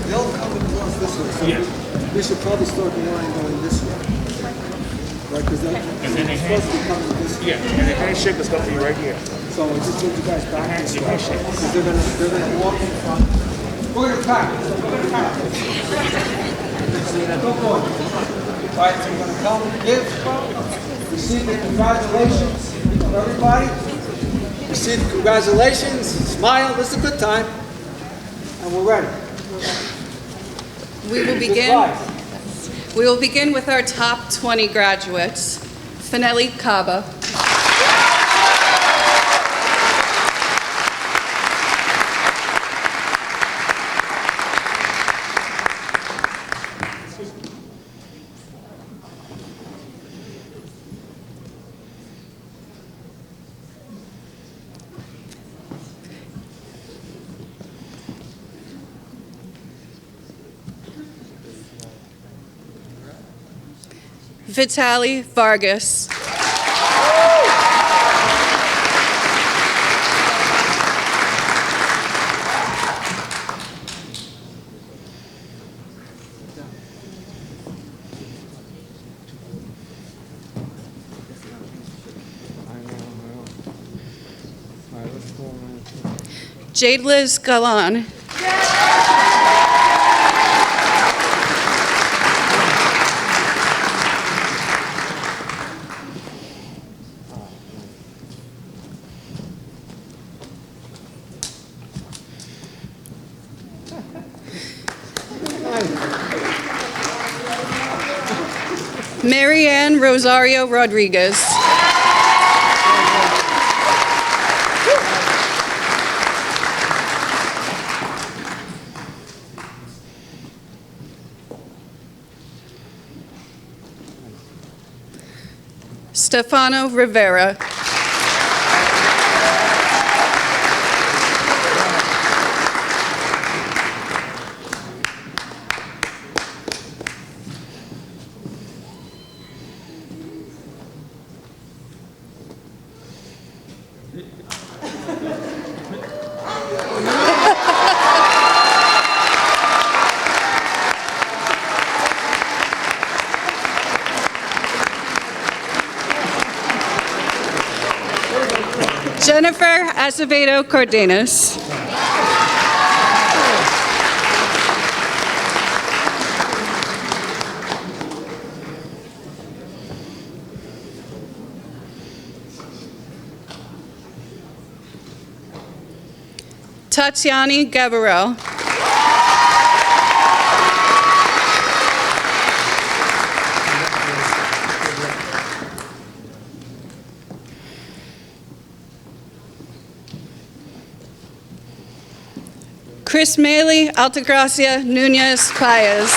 They'll come across this way. So we should probably start the line going this way. Right? Because they're supposed to be coming this way. Yeah, and the handshake is going to be right here. So just get you guys back this way. Because they're gonna walk in front. We're gonna practice. Go for it. All right, so we're going to come, give, receive the congratulations of everybody. Receive the congratulations, smile, this is a good time, and we're ready. We will begin with our top 20 graduates. Finelli Kaba. Vitali Vargas. Jade Liz Galan. Marianne Rosario Rodriguez. Stefano Rivera. Jennifer Acevedo Cardenas. Tatiani Gabriel. Chris Maley Altagracia Nunez Paez.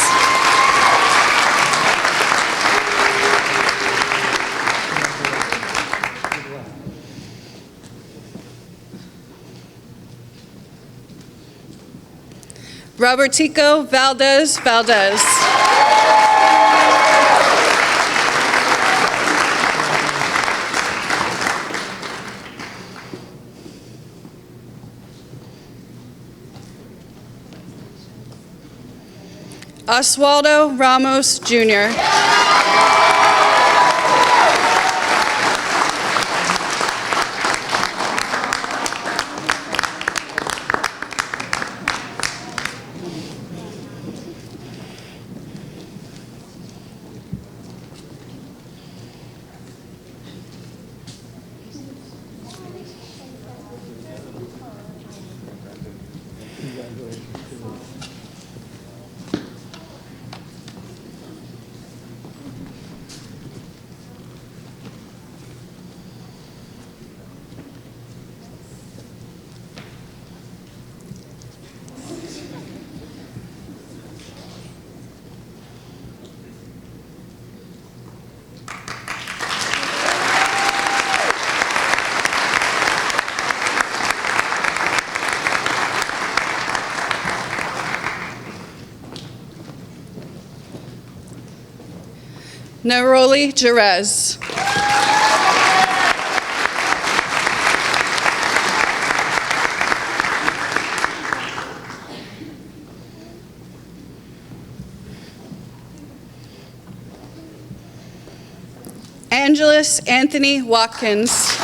Robertico Valdez Valdez. Oswaldo Ramos Jr. Neroli Jerez. Angelus Anthony Watkins.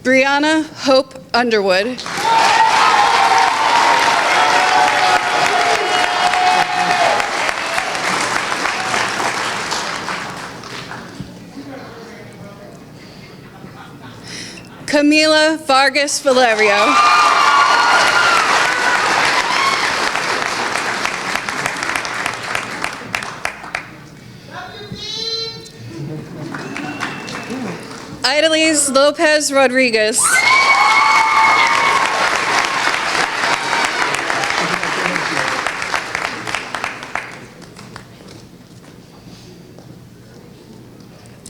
Brianna Hope Underwood. Camila Vargas Valerio. Idalise Lopez Rodriguez.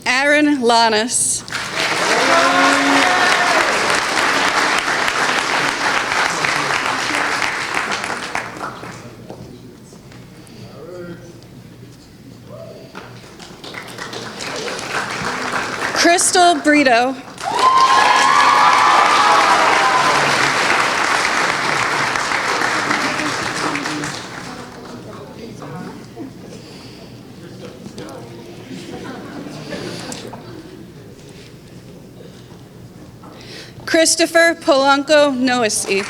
Aaron Lanas. Crystal Brito. Christopher Polanco Noesi.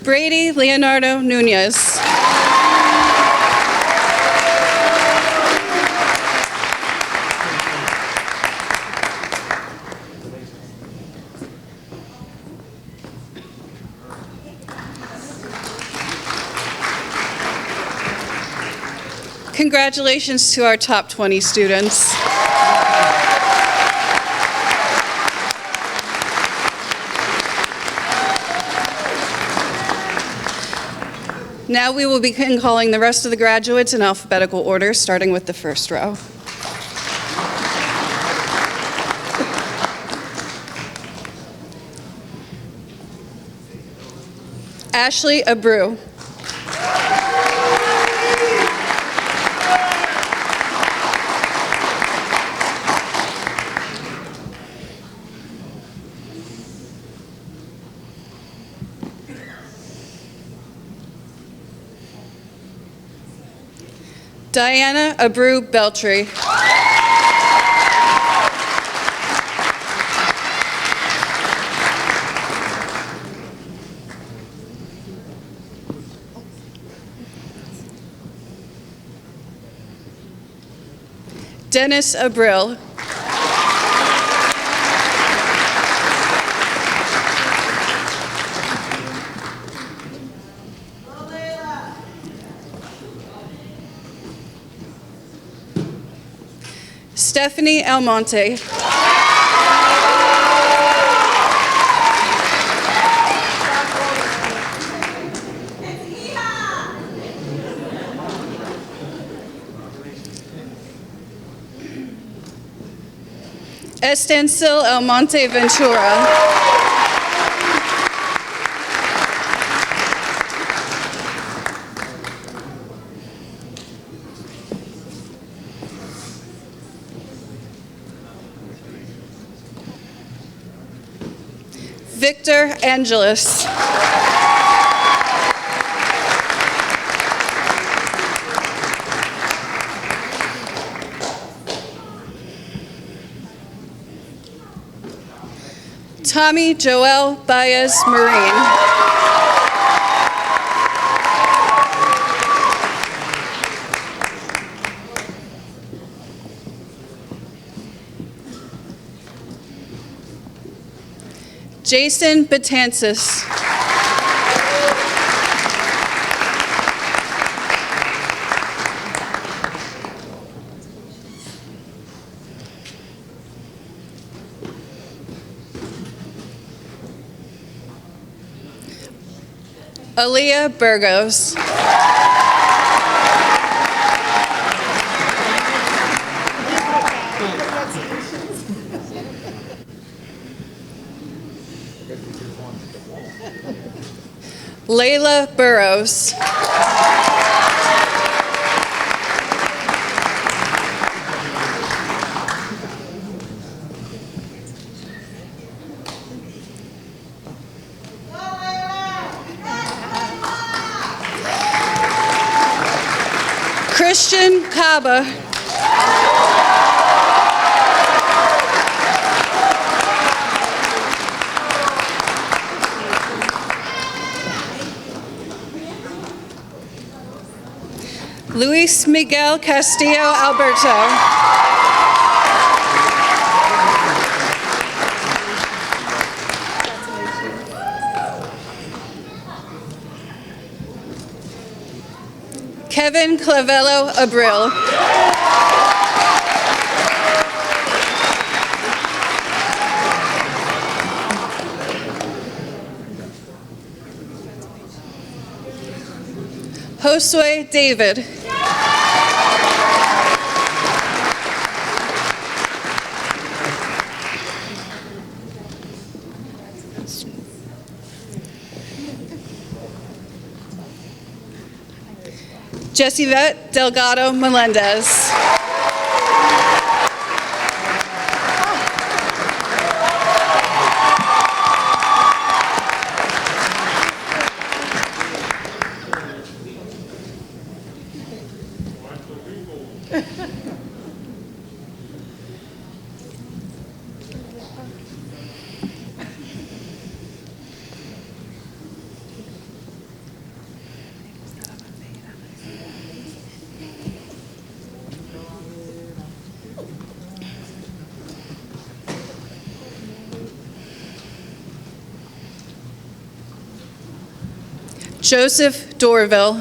Brady Leonardo Nunez. Congratulations to our top 20 students. Now we will begin calling the rest of the graduates in alphabetical order, starting with the first row. Ashley Abreu. Diana Abreu Beltry. Dennis Abril. Stephanie Almonte. Estancil Almonte Ventura. Victor Angelis. Tommy Joel Baez Marine. Jason Betances. Aaliyah Burgos. Layla Burrows. Christian Kaba. Luis Miguel Castillo Alberto. Kevin Clavello Abril. Josue David. Jessivette Delgado Melendez. Joseph Dorville.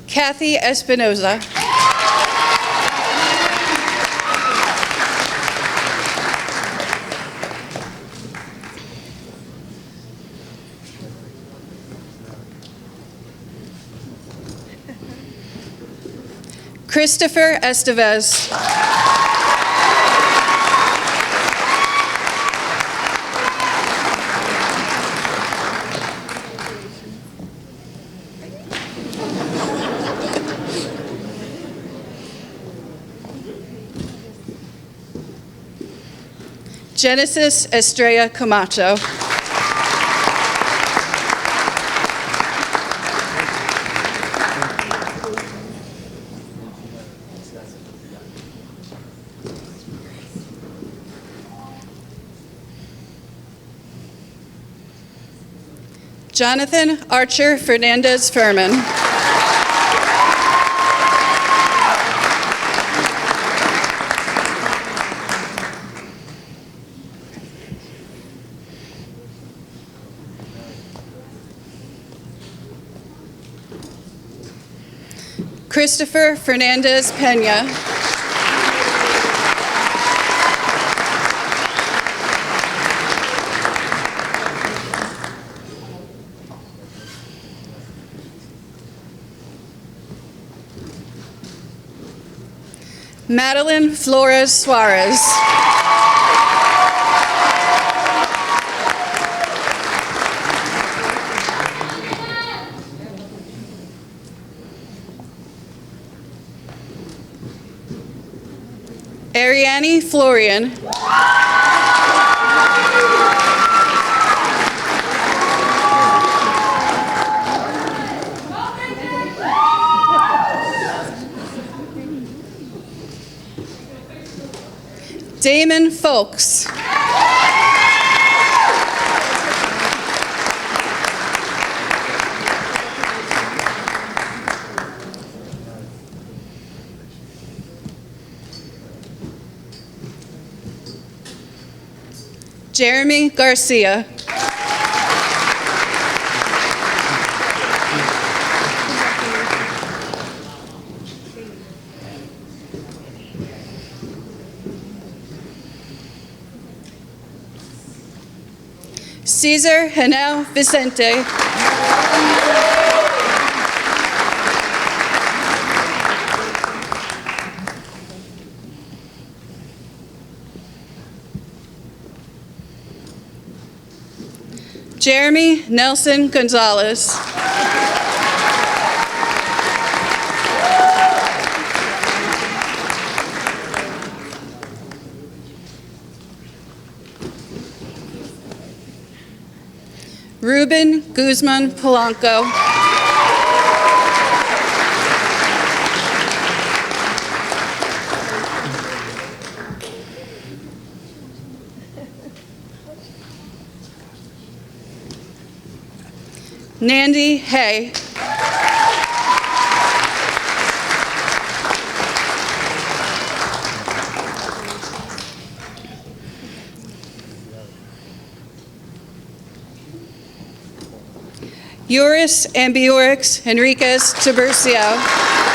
Kathy Espinoza. Christopher Estevez. Genesis Estrella Camacho. Jonathan Archer Fernandez Furman. Christopher Fernandez Pena. Madeline Flores Suarez. Ariane Florian. Damon Folks. Jeremy Garcia. Cesar Henao Vicente. Jeremy Nelson Gonzalez. Ruben Guzman Polanco. Nandy Hay. Yuris Ambiorix Henriquez Tiburcio.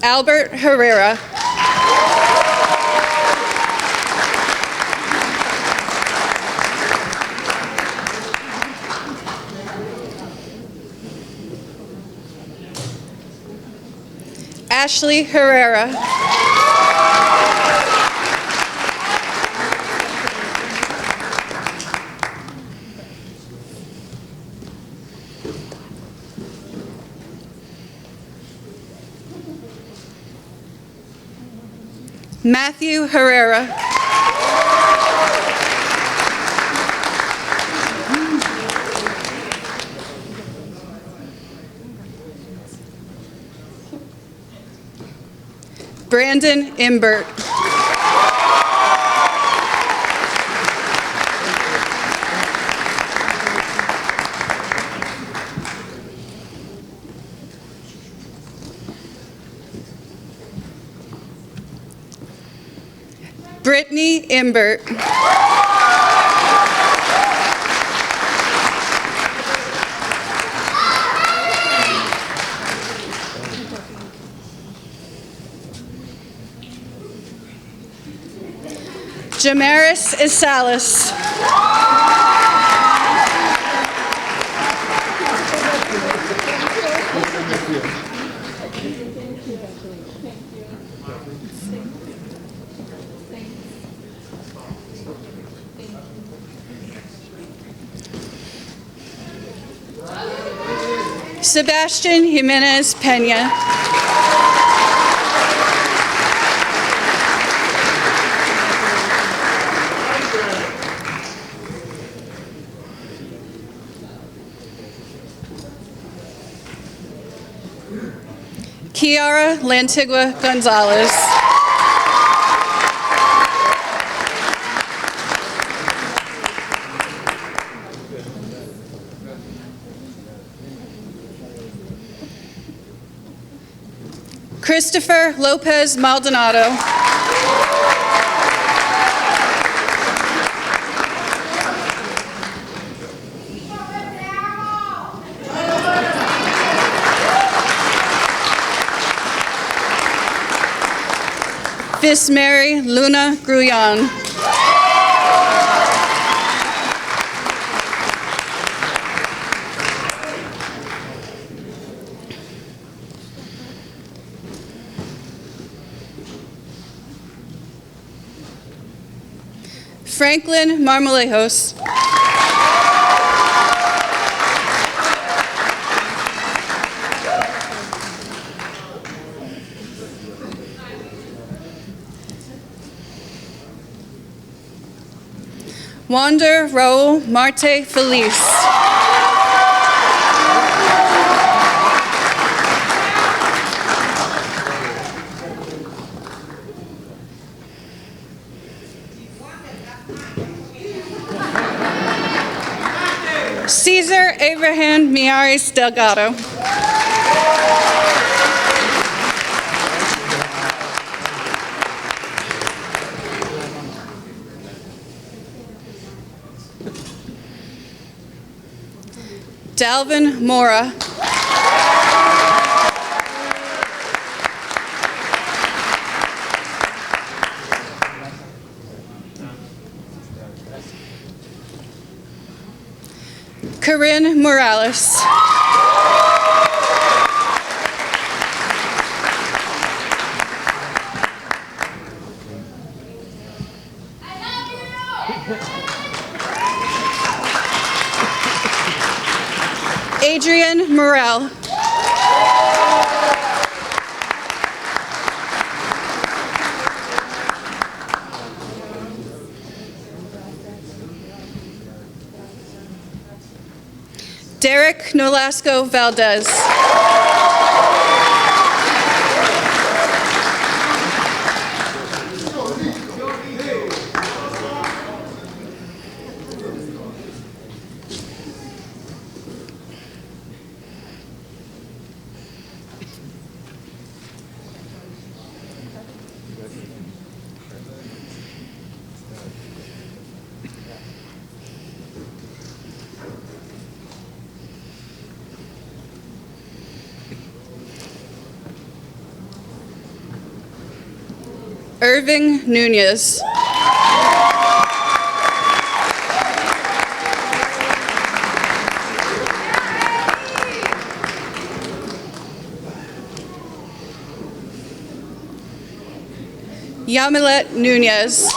Albert Herrera. Ashley Herrera. Matthew Herrera. Brandon Imbert. Brittany Imbert. Jamaris Isalis. Sebastian Jimenez Pena. Kiara Lantigua Gonzalez. Christopher Lopez Maldonado. Miss Mary Luna Gruyan. Franklin Marmolejos. Wander Raul Marte Feliz. Cesar Abraham Miares Delgado. Dalvin Mora. Corinne Morales. Adrian Morel. Derek Nolasco Valdez. Irving Nunez. Yamilet Nunez.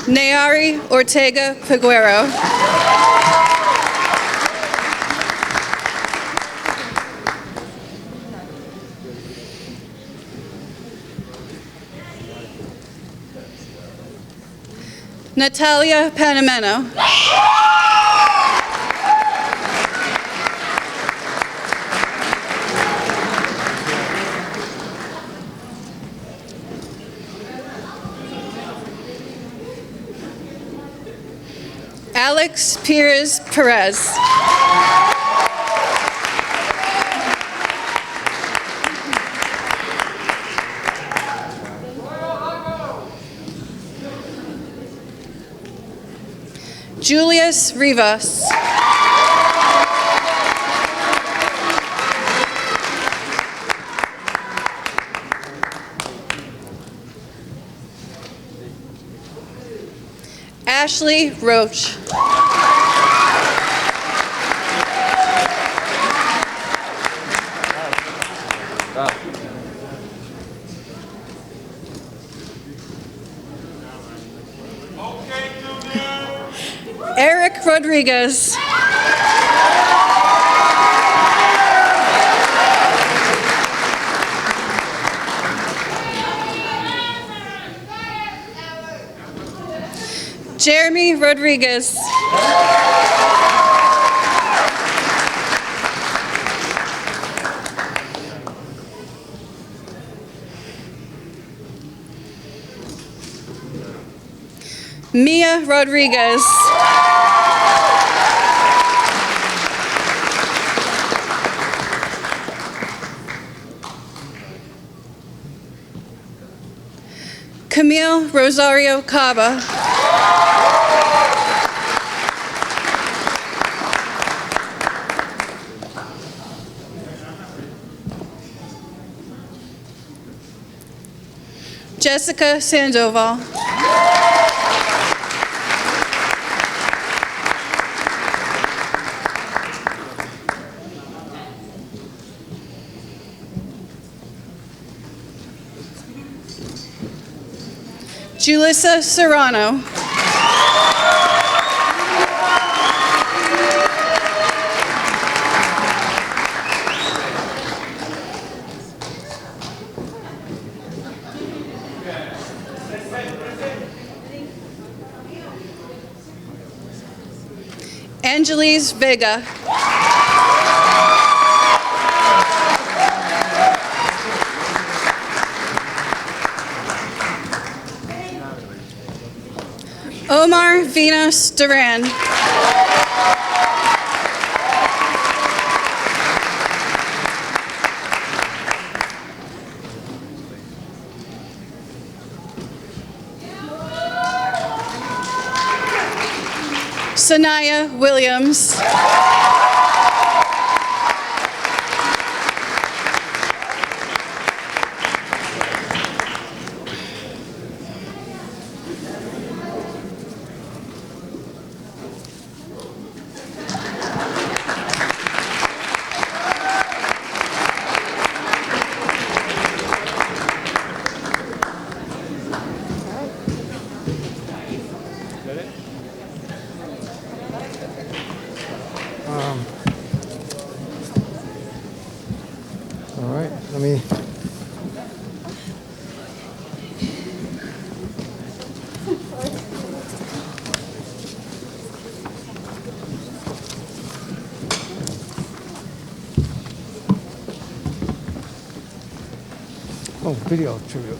Nayari Ortega Peguero. Natalia Panameno. Alex Pires Perez. Julius Rivas. Ashley Roach. Eric Rodriguez. Jeremy Rodriguez. Mia Rodriguez. Camille Rosario Cava. Jessica Sandoval. Julissa Serrano. Angeles Vega. Omar Venus Duran. Sanaya Williams. All right, let me. Oh, video tribute.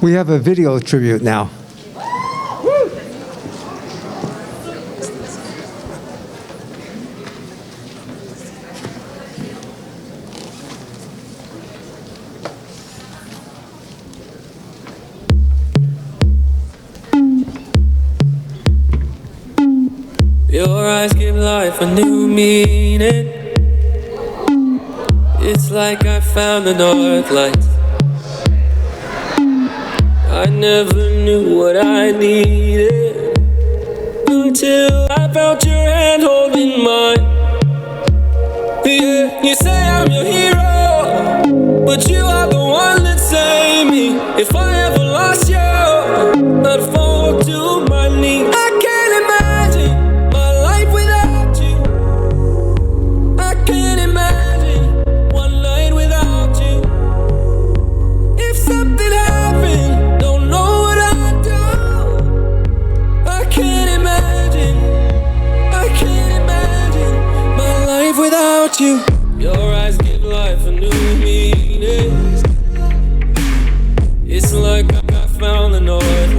We have a video tribute now. Your eyes give life a new meaning. It's like I found the north light. I never knew what I needed until I felt your hand holding mine. Yeah, you say I'm your hero, but you are the one that saved me. If I ever lost you, I'd fall to my knees. I can't imagine my life without you. I can't imagine one night without you. If something happened, don't know what I'd do. I can't imagine my life without you. Your eyes give life a new meaning. It's like I found the north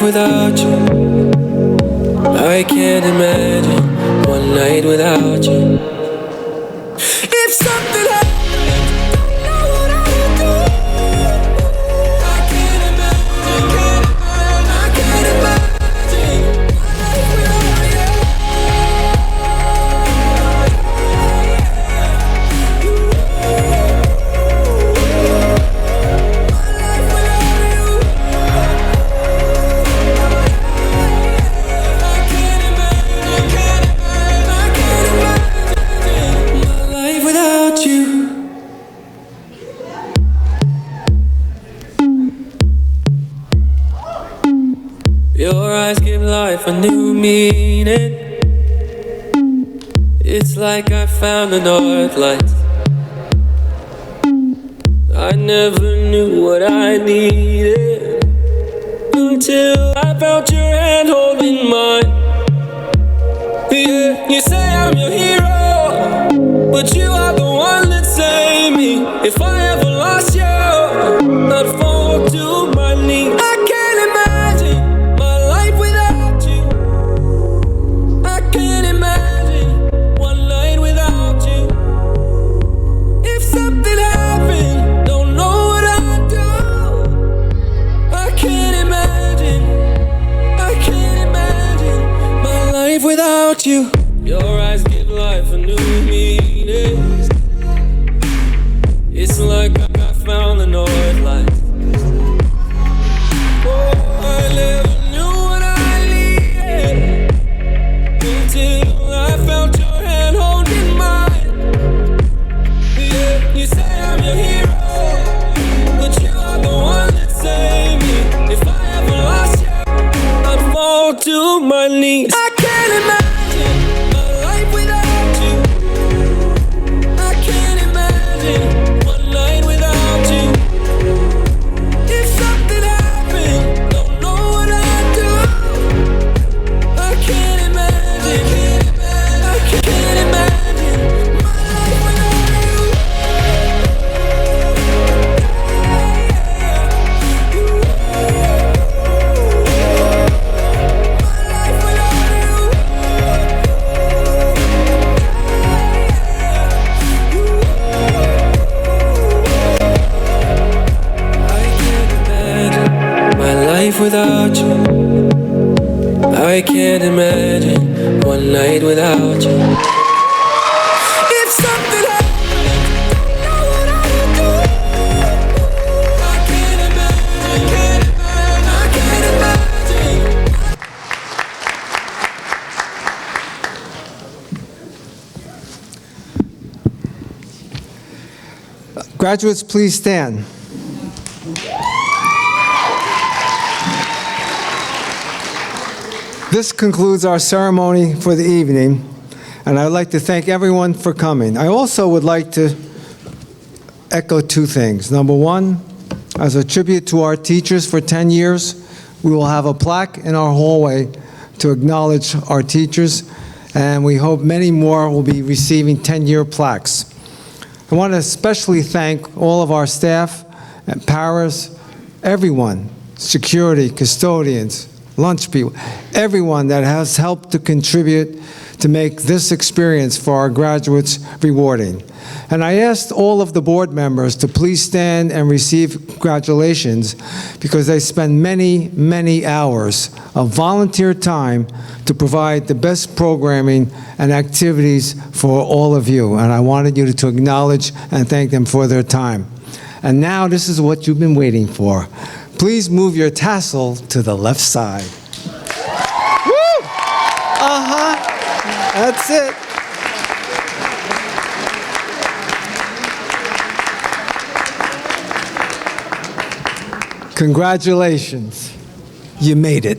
without you. I can't imagine one night without you. If something happened, don't know what I would do. I can't imagine, I can't imagine my life without you. Your eyes give life a new meaning. It's like I found the north lights. I never knew what I needed until I felt your hand holding mine. Yeah, you say I'm your hero, but you are the one that saved me. If I ever lost you, I'd fall to my knees. I can't imagine my life without you. I can't imagine one night without you. If something happened, don't know what I'd do. I can't imagine my life without you. Your eyes give life a new meaning. It's like I found the north lights. Oh, I never knew what I needed until I felt your hand holding mine. Yeah, you say I'm your hero, but you are the one that saved me. If I ever lost you, I'd fall to my knees. I can't imagine my life without you. I can't imagine one night without you. If something happened, don't know what I'd do. I can't imagine, I can't imagine my life without you. Life without you. I can't imagine one night without you. If something happened, don't know what I would do. I can't imagine, I can't imagine. Graduates, please stand. This concludes our ceremony for the evening, and I'd like to thank everyone for coming. I also would like to echo two things. Number one, as a tribute to our teachers for 10 years, we will have a plaque in our hallway to acknowledge our teachers, and we hope many more will be receiving 10-year plaques. I want to especially thank all of our staff and paras, everyone, security, custodians, lunch people, everyone that has helped to contribute to make this experience for our graduates rewarding. And I asked all of the board members to please stand and receive congratulations because they spend many, many hours of volunteer time to provide the best programming and activities for all of you. And I wanted you to acknowledge and thank them for their time. And now this is what you've been waiting for. Please move your tassel to the left side. Woo! That's it. Congratulations. You made it.